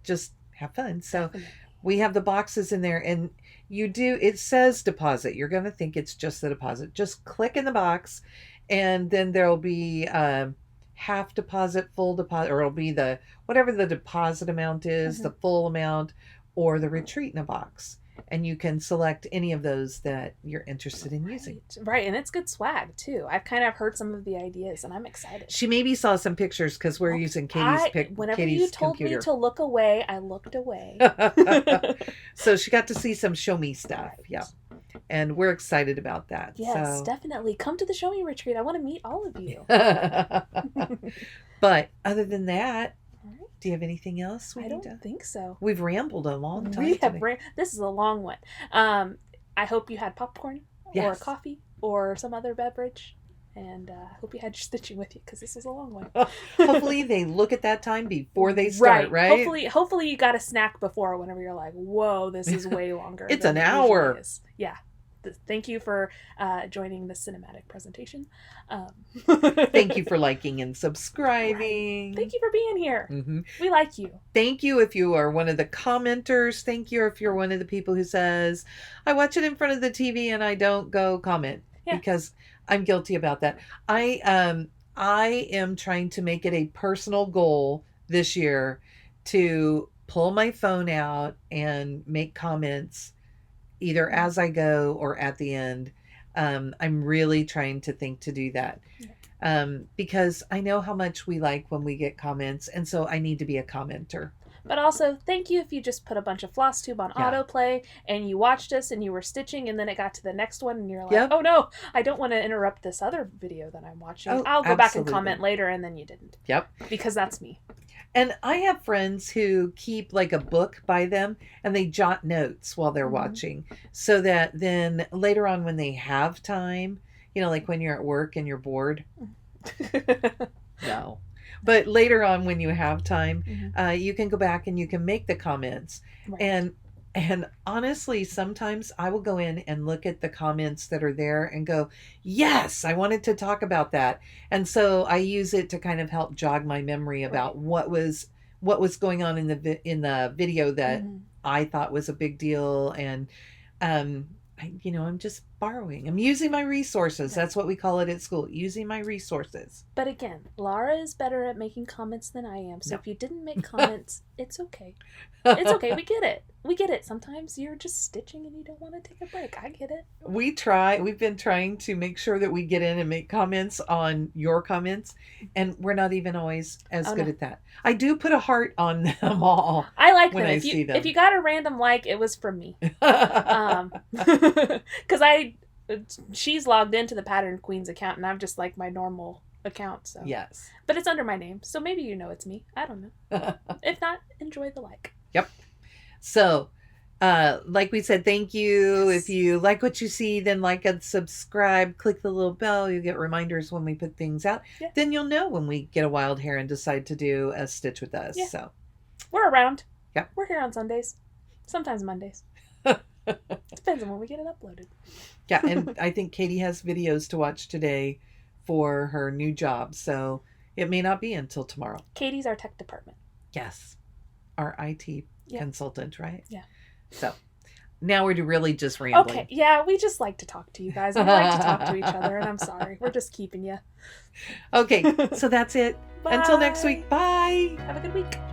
just have fun. So we have the boxes in there, and it says deposit. You're going to think it's just the deposit. Just click in the box, and then there'll be half deposit, full deposit, or it'll be whatever the deposit amount is, the full amount, or the retreat in a box. And you can select any of those that you're interested in using. Right, and it's good swag too. I've kind of heard some of the ideas, and I'm excited. She maybe saw some pictures because we're using Katie's Whenever Katie's you told computer. me to look away, I looked away. So she got to see some show me stuff. Right. Yeah. And we're excited about that. Yes, definitely. Come to the Show Me Retreat. I want to meet all of you. But other than that, do you have anything else? I don't think so. We've rambled a long time. This is a long one. I hope you had popcorn or coffee or some other beverage. And I hope you had your stitching with you, because this is a long one. Hopefully they look at that time before they start, right? Hopefully you got a snack before, whenever you're like, whoa, this is way longer. It's an hour. Yeah. Thank you for joining the cinematic presentation. Thank you for liking and subscribing. Right. Thank you for being here. We like you. Thank you if you are one of the commenters. Thank you if you're one of the people who says, I watch it in front of the TV and I don't go comment. Yeah. Because I'm guilty about that. I am trying to make it a personal goal this year to pull my phone out and make comments either as I go or at the end. I'm really trying to think to do that. Because I know how much we like when we get comments, and so I need to be a commenter. But also, thank you if you just put a bunch of Flosstube on autoplay and you watched us and you were stitching, and then it got to the next one and you're like, oh no, I don't want to interrupt this other video that I'm watching. I'll go back and comment later, and then you didn't. Yep. Because that's me. And I have friends who keep like a book by them and they jot notes while they're watching, so that then later on when they have time, like when you're at work and you're bored. No. But later on when you have time, you can go back and you can make the comments. Right. And honestly, sometimes I will go in and look at the comments that are there and go, yes, I wanted to talk about that. And so I use it to kind of help jog my memory about what was going on in the video that I thought was a big deal. And I'm just borrowing. I'm using my resources. That's what we call it at school, using my resources. But again, Lara is better at making comments than I am. So if you didn't make comments, it's okay. It's okay. We get it. We get it. Sometimes you're just stitching and you don't want to take a break. I get it. We've been trying to make sure that we get in and make comments on your comments, and we're not even always as good at that. I do put a heart on them all. I like them. If you got a random like, it was from me. Because she's logged into the Pattern Queens account, and I'm just like my normal account. So yes, but it's under my name, so maybe it's me. I don't know. If not, enjoy the like. Yep. So, like we said, thank you. Yes. If you like what you see, then like and subscribe. Click the little bell. You'll get reminders when we put things out. Yeah. Then you'll know when we get a wild hair and decide to do a stitch with us. Yeah. So we're around. Yep. We're here on Sundays. Sometimes Mondays. Depends on when we get it uploaded. Yeah, and I think Katie has videos to watch today for her new job, so it may not be until tomorrow. Katie's our tech department. Yes, our IT consultant, right? Yeah. So now we're really just rambling. Okay, yeah, we just like to talk to you guys. We like to talk to each other, and I'm sorry. We're just keeping you. Okay, so that's it. Bye. Until next week, bye. Have a good week.